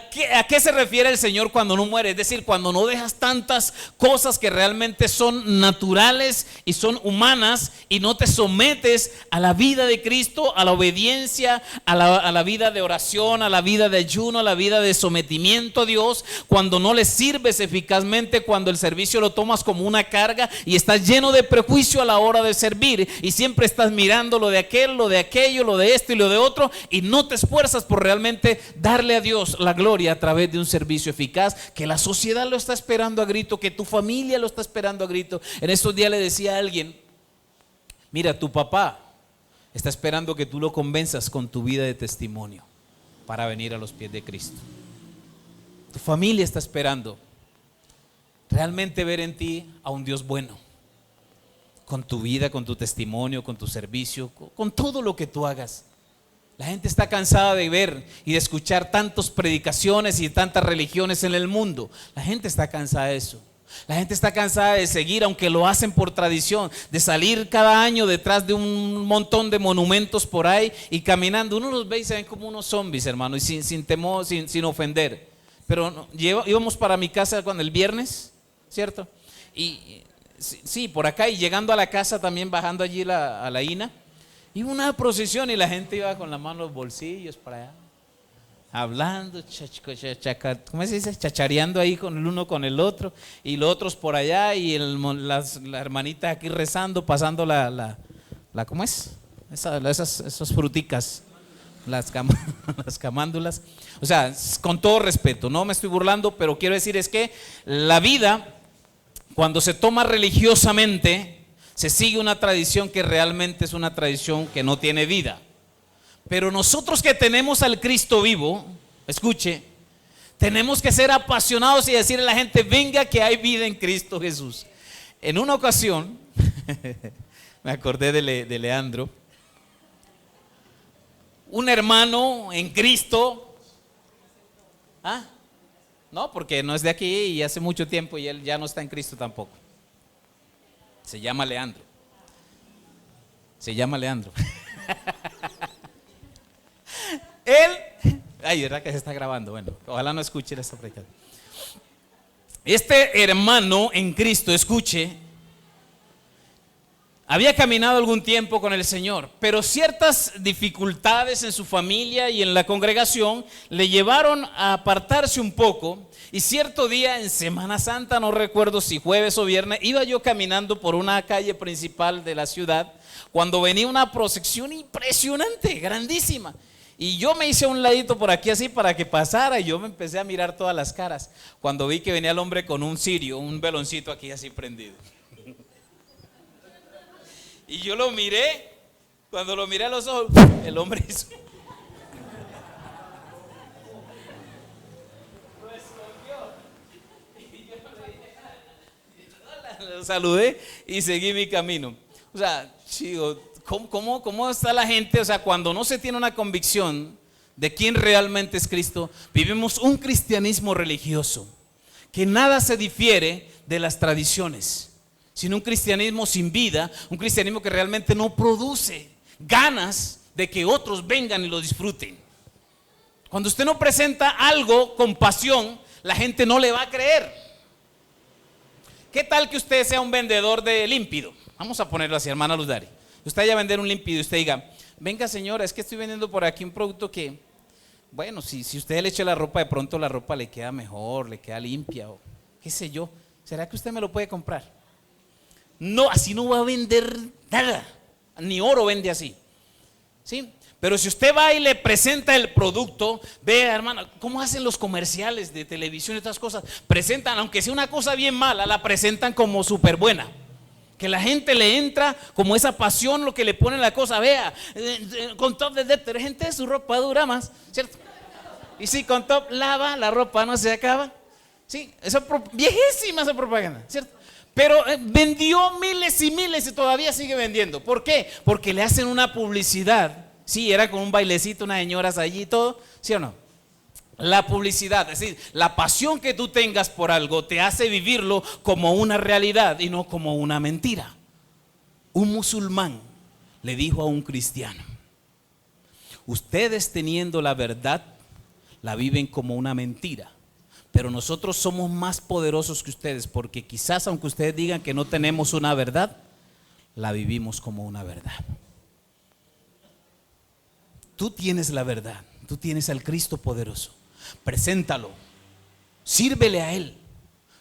qué se refiere el Señor cuando no muere? Es decir, cuando no dejas tantas cosas que realmente son naturales y son humanas, y no te sometes a la vida de Cristo, a la obediencia, a la vida de oración, a la vida de ayuno, a la vida de sometimiento a Dios. Cuando no le sirves eficazmente, cuando el servicio lo tomas como una carga y estás lleno de prejuicio a la hora de servir, y siempre estás mirando lo de aquel, lo de aquello, lo de esto y lo de otro, y no te esfuerzas por realmente darle a Dios la gloria a través de un servicio eficaz, que la sociedad lo está esperando a grito, que tu familia lo está esperando a grito. En estos días le decía a alguien: mira, tu papá está esperando que tú lo convenzas con tu vida de testimonio para venir a los pies de Cristo. Tu familia está esperando realmente ver en ti a un Dios bueno, con tu vida, con tu testimonio, con tu servicio, con todo lo que tú hagas. La gente está cansada de ver y de escuchar tantas predicaciones y tantas religiones en el mundo. La gente está cansada de eso. La gente está cansada de seguir, aunque lo hacen por tradición, de salir cada año detrás de un montón de monumentos por ahí y caminando. Uno los ve y se ven como unos zombies, hermano, y sin temor, sin ofender. Pero no, íbamos para mi casa el viernes, ¿cierto? Y sí, por acá, y llegando a la casa también, bajando allí a la INA, iba una procesión y la gente iba con la mano en los bolsillos para allá, hablando, ¿cómo se dice? Chachareando ahí con el uno con el otro, y los otros por allá, y la hermanita aquí rezando, pasando ¿cómo es? Esas fruticas, las camándulas. O sea, con todo respeto, no me estoy burlando, pero quiero decir es que la vida, cuando se toma religiosamente, se sigue una tradición que realmente es una tradición que no tiene vida. Pero nosotros que tenemos al Cristo vivo, escuche, tenemos que ser apasionados y decirle a la gente: venga que hay vida en Cristo Jesús. En una ocasión, me acordé de Leandro, un hermano en Cristo. ¿Ah? No, porque no es de aquí y hace mucho tiempo, y él ya no está en Cristo tampoco. Se llama Leandro. Él, ay, ¿verdad que se está grabando? Bueno, ojalá no escuche esta predicación. Este hermano en Cristo, escuche, había caminado algún tiempo con el Señor, pero ciertas dificultades en su familia y en la congregación le llevaron a apartarse un poco. Y cierto día en Semana Santa, no recuerdo si jueves o viernes, iba yo caminando por una calle principal de la ciudad, cuando venía una procesión impresionante, grandísima. Y yo me hice a un ladito por aquí así para que pasara, y yo me empecé a mirar todas las caras, cuando vi que venía el hombre con un cirio, un veloncito aquí así prendido. Y yo lo miré, cuando lo miré a los ojos, el hombre hizo... Lo saludé y seguí mi camino. O sea, chico, ¿cómo está la gente? O sea, cuando no se tiene una convicción de quién realmente es Cristo, vivimos un cristianismo religioso que nada se difiere de las tradiciones, sino un cristianismo sin vida, un cristianismo que realmente no produce ganas de que otros vengan y lo disfruten. Cuando usted no presenta algo con pasión, la gente no le va a creer. ¿Qué tal que usted sea un vendedor de límpido? Vamos a ponerlo así, hermana Luz Dari. Usted vaya a vender un límpido y usted diga: venga señora, es que estoy vendiendo por aquí un producto que, bueno, si usted le echa la ropa, de pronto la ropa le queda mejor, le queda limpia o qué sé yo. ¿Será que usted me lo puede comprar? no, así no va a vender nada, ni oro vende así, ¿sí? Pero si usted va y le presenta el producto, vea, hermano, cómo hacen los comerciales de televisión y estas cosas. Presentan, aunque sea una cosa bien mala, la presentan como súper buena. Que la gente le entra como esa pasión, lo que le ponen la cosa. Vea, con top de detergente su ropa dura más, ¿cierto? Y si con top lava, la ropa no se acaba. Sí, viejísima esa propaganda, ¿cierto? Pero vendió miles y miles y todavía sigue vendiendo. ¿Por qué? Porque le hacen una publicidad. Sí, era con un bailecito, unas señoras allí y todo, ¿sí o no? La publicidad, es decir, la pasión que tú tengas por algo te hace vivirlo como una realidad y no como una mentira. Un musulmán le dijo a un cristiano: ustedes teniendo la verdad, la viven como una mentira, pero nosotros somos más poderosos que ustedes, porque quizás aunque ustedes digan que no tenemos una verdad, la vivimos como una verdad. Tú tienes la verdad, tú tienes al Cristo poderoso. Preséntalo, sírvele a Él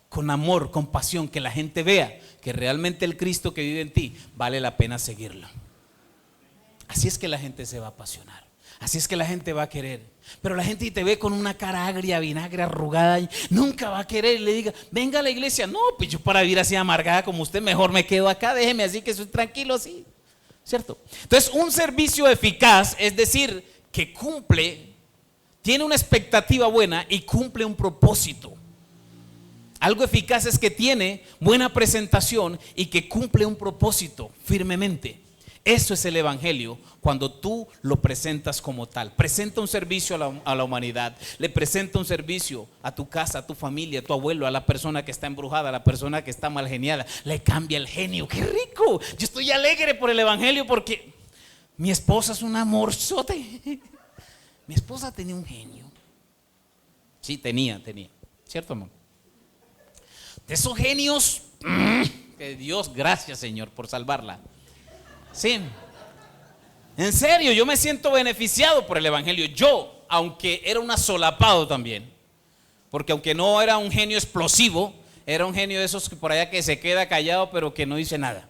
con amor, con pasión, que la gente vea que realmente el Cristo que vive en ti vale la pena seguirlo. Así es que la gente se va a apasionar, así es que la gente va a querer. Pero la gente te ve con una cara agria, vinagre, arrugada, y nunca va a querer y le diga: venga a la iglesia. No, pues yo para vivir así amargada como usted, mejor me quedo acá, déjeme así que soy tranquilo así, ¿cierto? Entonces, un servicio eficaz es decir, que cumple, tiene una expectativa buena y cumple un propósito. Algo eficaz es que tiene buena presentación y que cumple un propósito firmemente. Eso es el evangelio cuando tú lo presentas como tal. Presenta un servicio a la humanidad, le presenta un servicio a tu casa, a tu familia, a tu abuelo, a la persona que está embrujada, a la persona que está mal geniada. Le cambia el genio. ¡Qué rico! Yo estoy alegre por el evangelio porque mi esposa es un amorzote. Mi esposa tenía un genio. Sí, tenía, ¿cierto, amor? De esos genios, que Dios, gracias Señor por salvarla. Sí, en serio, yo me siento beneficiado por el evangelio. Yo, aunque era un asolapado también, porque aunque no era un genio explosivo, era un genio de esos que por allá que se queda callado pero que no dice nada.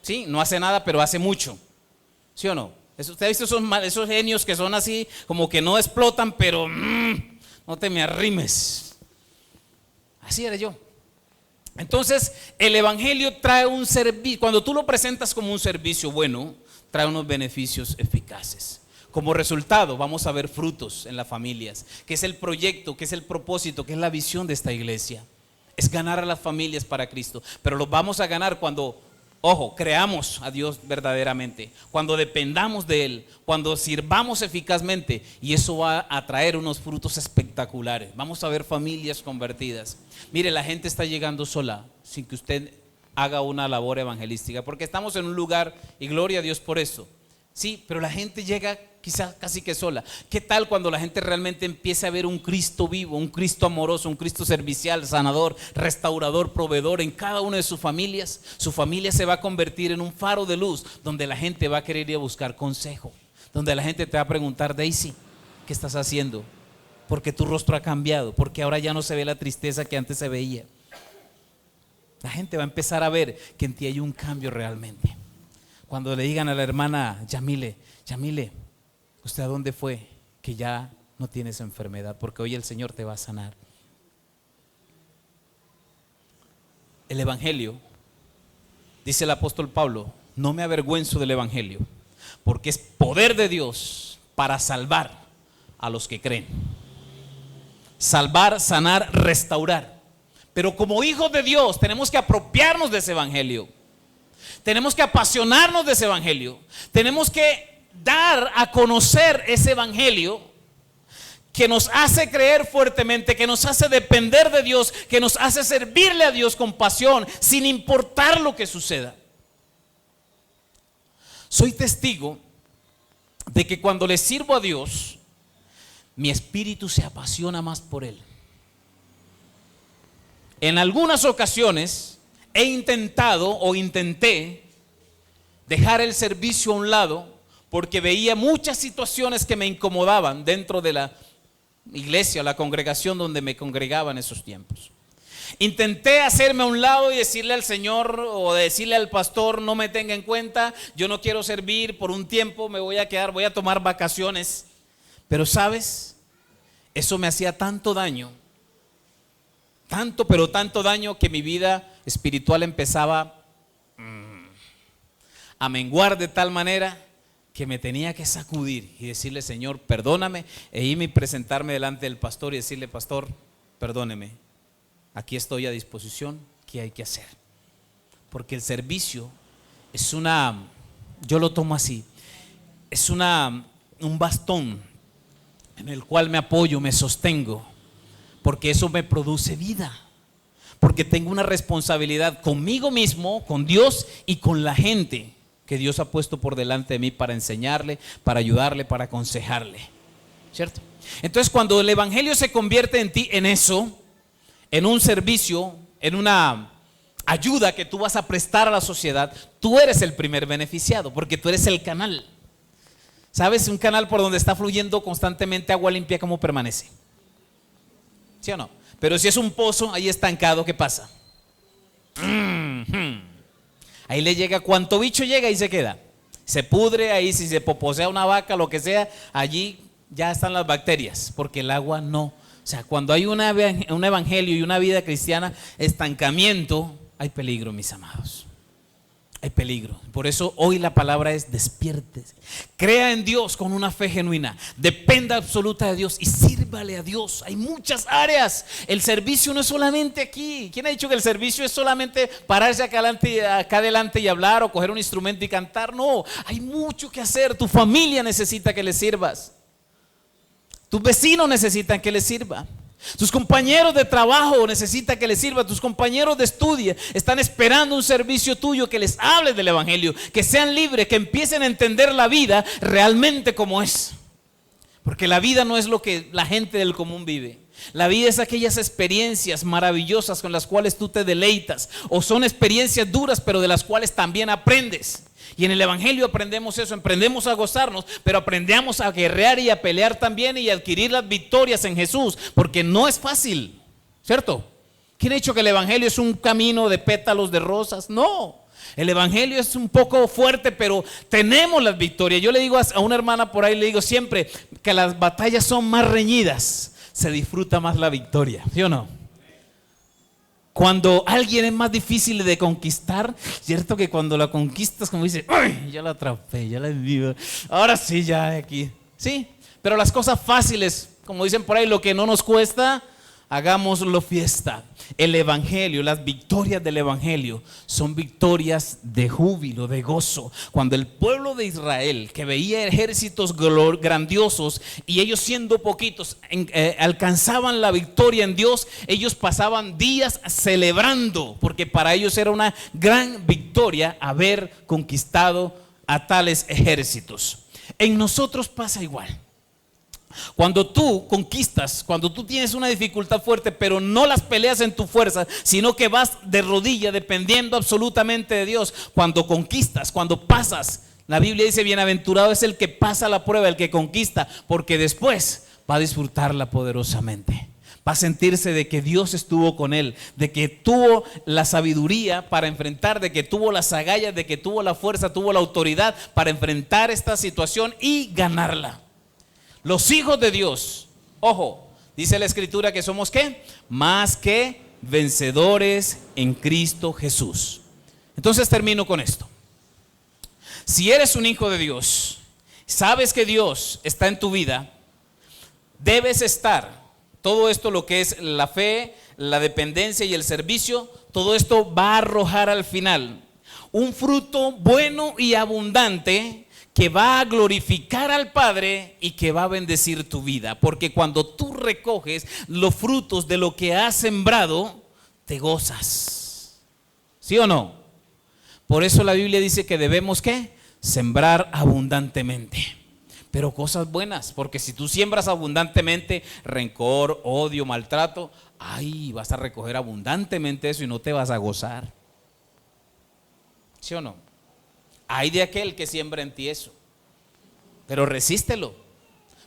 Sí, no hace nada pero hace mucho. ¿Sí o no? ¿Usted ha visto esos genios que son así, como que no explotan pero no te me arrimes? Así era yo. Entonces el evangelio trae un servicio. Cuando tú lo presentas como un servicio bueno, trae unos beneficios eficaces. Como resultado vamos a ver frutos en las familias, que es el proyecto, que es el propósito, que es la visión de esta iglesia. Es ganar a las familias para Cristo. Pero los vamos a ganar cuando, ojo, creamos a Dios verdaderamente, cuando dependamos de Él, cuando sirvamos eficazmente, y eso va a traer unos frutos espectaculares. Vamos a ver familias convertidas. Mire, la gente está llegando sola, sin que usted haga una labor evangelística, porque estamos en un lugar, y gloria a Dios por eso. Sí, pero la gente llega quizás casi que sola. ¿Qué tal cuando la gente realmente empiece a ver un Cristo vivo, un Cristo amoroso, un Cristo servicial, sanador, restaurador, proveedor en cada una de sus familias? Su familia se va a convertir en un faro de luz donde la gente va a querer ir a buscar consejo, donde la gente te va a preguntar: Daisy, ¿qué estás haciendo? Porque tu rostro ha cambiado, porque ahora ya no se ve la tristeza que antes se veía. La gente va a empezar a ver que en ti hay un cambio realmente. Cuando le digan a la hermana Yamile, ¿usted a dónde fue? Que ya no tienes enfermedad, porque hoy el Señor te va a sanar. El evangelio, dice el apóstol Pablo: no me avergüenzo del evangelio, porque es poder de Dios para salvar a los que creen. Salvar, sanar, restaurar. Pero como hijos de Dios tenemos que apropiarnos de ese evangelio. Tenemos que apasionarnos de ese evangelio. Tenemos que dar a conocer ese evangelio que nos hace creer fuertemente, que nos hace depender de Dios, que nos hace servirle a Dios con pasión, sin importar lo que suceda. Soy testigo de que cuando le sirvo a Dios, mi espíritu se apasiona más por Él. En algunas ocasiones intenté dejar el servicio a un lado porque veía muchas situaciones que me incomodaban dentro de la iglesia, la congregación donde me congregaba en esos tiempos. Intenté hacerme a un lado y decirle al Señor o decirle al pastor: no me tenga en cuenta, yo no quiero servir por un tiempo, me voy a quedar, voy a tomar vacaciones. Pero sabes, eso me hacía tanto daño, tanto pero tanto daño, que mi vida espiritual empezaba a menguar de tal manera que me tenía que sacudir y decirle: Señor, perdóname, e irme y presentarme delante del pastor y decirle: pastor, perdóneme, aquí estoy a disposición, ¿qué hay que hacer? Porque el servicio es yo lo tomo así, es un bastón en el cual me apoyo, me sostengo, porque eso me produce vida, porque tengo una responsabilidad conmigo mismo, con Dios y con la gente que Dios ha puesto por delante de mí para enseñarle, para ayudarle, para aconsejarle, ¿cierto? Entonces, cuando el evangelio se convierte en ti, en eso, en un servicio, en una ayuda que tú vas a prestar a la sociedad, tú eres el primer beneficiado, porque tú eres el canal. ¿Sabes? Un canal por donde está fluyendo constantemente agua limpia, ¿cómo permanece? ¿Sí o no? Pero si es un pozo ahí estancado, ¿qué pasa? Ahí le llega, cuánto bicho llega y se queda, se pudre ahí. Si se poposea una vaca, lo que sea, allí ya están las bacterias, porque el agua no. O sea, cuando hay un evangelio y una vida cristiana, estancamiento, hay peligro, mis amados. Hay peligro. Por eso hoy la palabra es: despiértese, crea en Dios con una fe genuina, dependa absoluta de Dios y sírvale a Dios. Hay muchas áreas. El servicio no es solamente aquí. ¿Quién ha dicho que el servicio es solamente pararse acá adelante y hablar, o coger un instrumento y cantar? No, hay mucho que hacer. Tu familia necesita que le sirvas, tus vecinos necesitan que le sirva, tus compañeros de trabajo necesitan que les sirva, tus compañeros de estudio están esperando un servicio tuyo, que les hables del evangelio, que sean libres, que empiecen a entender la vida realmente como es. Porque la vida no es lo que la gente del común vive. La vida es aquellas experiencias maravillosas con las cuales tú te deleitas, o son experiencias duras pero de las cuales también aprendes. Y en el evangelio aprendemos eso, aprendemos a gozarnos, pero aprendemos a guerrear y a pelear también, y a adquirir las victorias en Jesús, porque no es fácil, ¿cierto? ¿Quién ha dicho que el evangelio es un camino de pétalos de rosas? No, el evangelio es un poco fuerte, pero tenemos las victorias. Yo le digo a una hermana por ahí, le digo siempre que las batallas son más reñidas, se disfruta más la victoria, ¿sí o no? Cuando alguien es más difícil de conquistar, cierto que cuando la conquistas, como dice: ¡ay! Ya la atrapé, ya la envío, ahora sí, ya aquí. Sí, pero las cosas fáciles, como dicen por ahí, lo que no nos cuesta, hagámoslo fiesta. El evangelio, las victorias del evangelio son victorias de júbilo, de gozo. Cuando el pueblo de Israel, que veía ejércitos grandiosos y ellos siendo poquitos, alcanzaban la victoria en Dios, ellos pasaban días celebrando, porque para ellos era una gran victoria haber conquistado a tales ejércitos. En nosotros pasa igual. Cuando tú conquistas, cuando tú tienes una dificultad fuerte, pero no las peleas en tu fuerza, sino que vas de rodilla dependiendo absolutamente de Dios. Cuando conquistas, cuando pasas, la Biblia dice: bienaventurado es el que pasa la prueba, el que conquista, porque después va a disfrutarla poderosamente. Va a sentirse de que Dios estuvo con él, de que tuvo la sabiduría para enfrentar, de que tuvo las agallas, de que tuvo la fuerza, tuvo la autoridad para enfrentar esta situación y ganarla. Los hijos de Dios, ojo, dice la escritura que somos ¿qué? Más que vencedores en Cristo Jesús. Entonces termino con esto. Si eres un hijo de Dios, sabes que Dios está en tu vida, debes estar. Todo esto, lo que es la fe, la dependencia y el servicio, todo esto va a arrojar al final un fruto bueno y abundante, que va a glorificar al Padre y que va a bendecir tu vida. Porque cuando tú recoges los frutos de lo que has sembrado, te gozas. ¿Sí o no? Por eso la Biblia dice que debemos ¿qué? Sembrar abundantemente. Pero cosas buenas, porque si tú siembras abundantemente rencor, odio, maltrato, ay, vas a recoger abundantemente eso y no te vas a gozar. ¿Sí o no? Hay de aquel que siembra en ti eso, pero resístelo,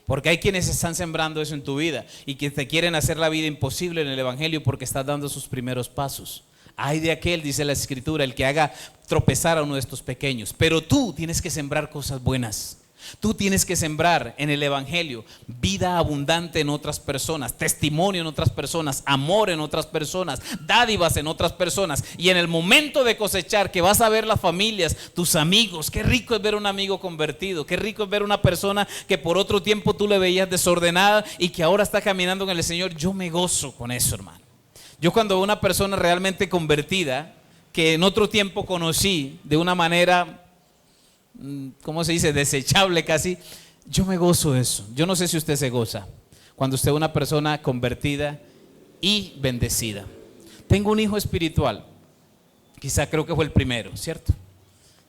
Porque hay quienes están sembrando eso en tu vida y que te quieren hacer la vida imposible en el evangelio porque estás dando sus primeros pasos. Ay de aquel, dice la escritura, el que haga tropezar a uno de estos pequeños. Pero tú tienes que sembrar cosas buenas. Tú tienes que sembrar en el evangelio vida abundante en otras personas, testimonio en otras personas, amor en otras personas, dádivas en otras personas. Y en el momento de cosechar, que vas a ver las familias, tus amigos, qué rico es ver un amigo convertido, qué rico es ver una persona que por otro tiempo tú le veías desordenada y que ahora está caminando con el Señor. Yo me gozo con eso, hermano. Yo cuando veo una persona realmente convertida, que en otro tiempo conocí de una manera, ¿cómo se dice?, desechable casi, yo me gozo de eso. Yo no sé si usted se goza cuando usted es una persona convertida y bendecida. Tengo un hijo espiritual, quizá creo que fue el primero, ¿cierto?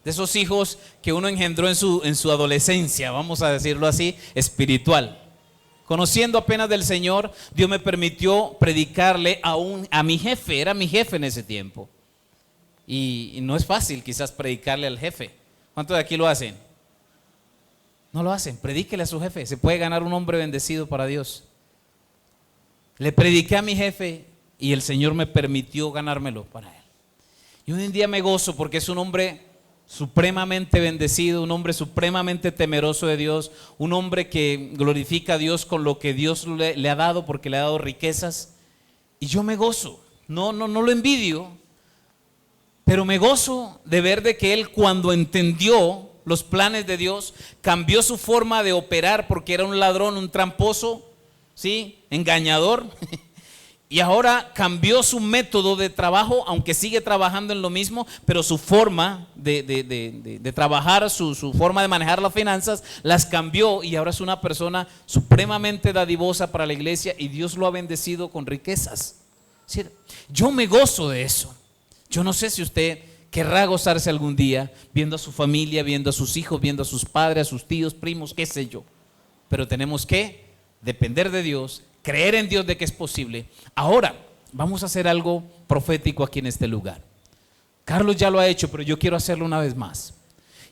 De esos hijos que uno engendró en su adolescencia, vamos a decirlo así, espiritual. Conociendo apenas del Señor, Dios me permitió predicarle a mi jefe, era mi jefe en ese tiempo. Y no es fácil quizás predicarle al jefe. ¿Cuántos de aquí lo hacen? No lo hacen. Predíquele a su jefe. Se puede ganar un hombre bendecido para Dios. Le prediqué a mi jefe y el Señor me permitió ganármelo para él. Y hoy en día me gozo porque es un hombre supremamente bendecido, un hombre supremamente temeroso de Dios, un hombre que glorifica a Dios con lo que Dios le ha dado, porque le ha dado riquezas. Y yo me gozo. No lo envidio. Pero me gozo de ver de que él, cuando entendió los planes de Dios, cambió su forma de operar porque era un ladrón, un tramposo, ¿sí?, engañador. Y ahora cambió su método de trabajo, aunque sigue trabajando en lo mismo, pero su forma de trabajar, su forma de manejar las finanzas, las cambió y ahora es una persona supremamente dadivosa para la iglesia y Dios lo ha bendecido con riquezas. ¿Sí? Yo me gozo de eso. Yo no sé si usted querrá gozarse algún día viendo a su familia, viendo a sus hijos, viendo a sus padres, a sus tíos, primos, qué sé yo. Pero tenemos que depender de Dios, creer en Dios de que es posible. Ahora, vamos a hacer algo profético aquí en este lugar. Carlos ya lo ha hecho, pero yo quiero hacerlo una vez más.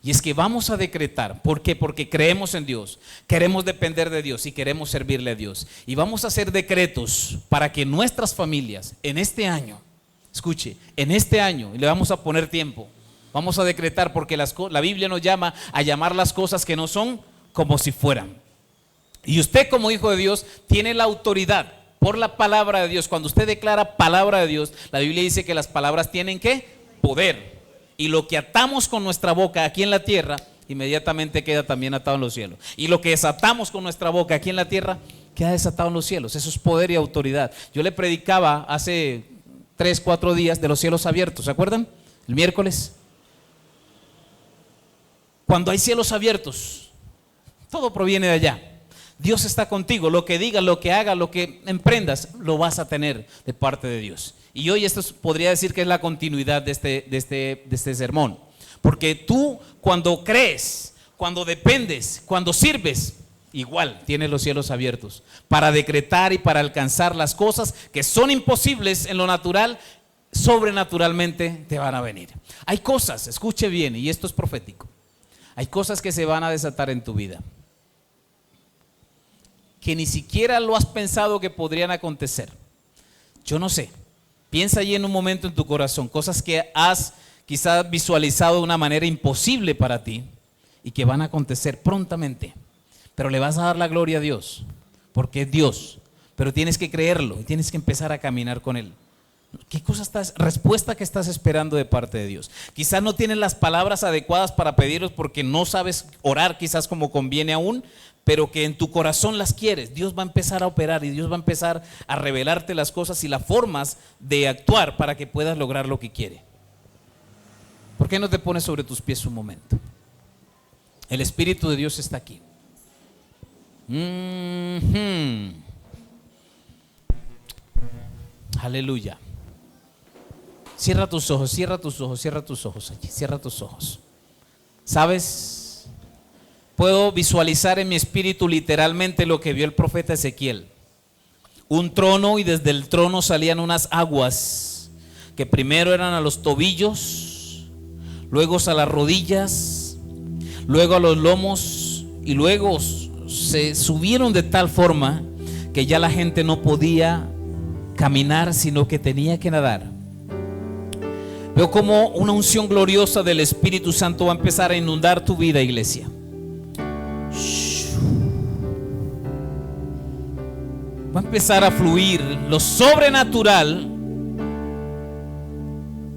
Y es que vamos a decretar. ¿Por qué? Porque creemos en Dios, queremos depender de Dios y queremos servirle a Dios. Y vamos a hacer decretos para que nuestras familias en este año, escuche, en este año, y le vamos a poner tiempo, vamos a decretar porque la Biblia nos llama a llamar las cosas que no son como si fueran. Y usted como hijo de Dios tiene la autoridad por la palabra de Dios. Cuando usted declara palabra de Dios, la Biblia dice que las palabras tienen ¿qué? Poder. Y lo que atamos con nuestra boca aquí en la tierra, inmediatamente queda también atado en los cielos. Y lo que desatamos con nuestra boca aquí en la tierra, queda desatado en los cielos. Eso es poder y autoridad. Yo le predicaba hace 3-4 días de los cielos abiertos, ¿se acuerdan? El miércoles. Cuando hay cielos abiertos, todo proviene de allá. Dios está contigo, lo que digas, lo que hagas, lo que emprendas, lo vas a tener de parte de Dios. Y hoy esto podría decir que es la continuidad de este sermón. Porque tú cuando crees, cuando dependes, cuando sirves, igual tienes los cielos abiertos para decretar y para alcanzar las cosas que son imposibles en lo natural, sobrenaturalmente te van a venir. Hay cosas, escuche bien, y esto es profético, hay cosas que se van a desatar en tu vida que ni siquiera lo has pensado que podrían acontecer. Yo no sé, piensa allí en un momento en tu corazón, cosas que has quizás visualizado de una manera imposible para ti y que van a acontecer prontamente. Pero le vas a dar la gloria a Dios, porque es Dios. Pero tienes que creerlo y tienes que empezar a caminar con Él. ¿Qué cosa respuesta que estás esperando de parte de Dios? Quizás no tienes las palabras adecuadas para pedirlos porque no sabes orar quizás como conviene aún, pero que en tu corazón las quieres. Dios va a empezar a operar y Dios va a empezar a revelarte las cosas y las formas de actuar para que puedas lograr lo que quiere. ¿Por qué no te pones sobre tus pies un momento? El Espíritu de Dios está aquí. Aleluya. Cierra tus ojos, cierra tus ojos, cierra tus ojos allí, cierra tus ojos. ¿Sabes? Puedo visualizar en mi espíritu literalmente lo que vio el profeta Ezequiel. Un trono y desde el trono salían unas aguas que primero eran a los tobillos, luego a las rodillas, luego a los lomos y luego se subieron de tal forma que ya la gente no podía caminar, sino que tenía que nadar. Veo como una unción gloriosa del Espíritu Santo va a empezar a inundar tu vida, iglesia. Va a empezar a fluir lo sobrenatural,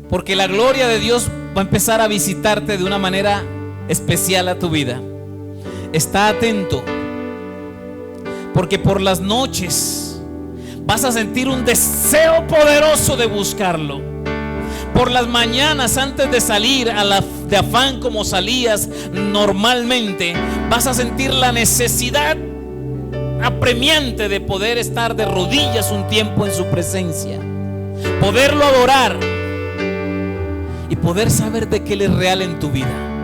porque la gloria de Dios va a empezar a visitarte de una manera especial a tu vida. Está atento, porque por las noches vas a sentir un deseo poderoso de buscarlo. Por las mañanas, antes de salir de afán como salías normalmente, vas a sentir la necesidad apremiante de poder estar de rodillas un tiempo en su presencia, poderlo adorar y poder saber de que Él es real en tu vida.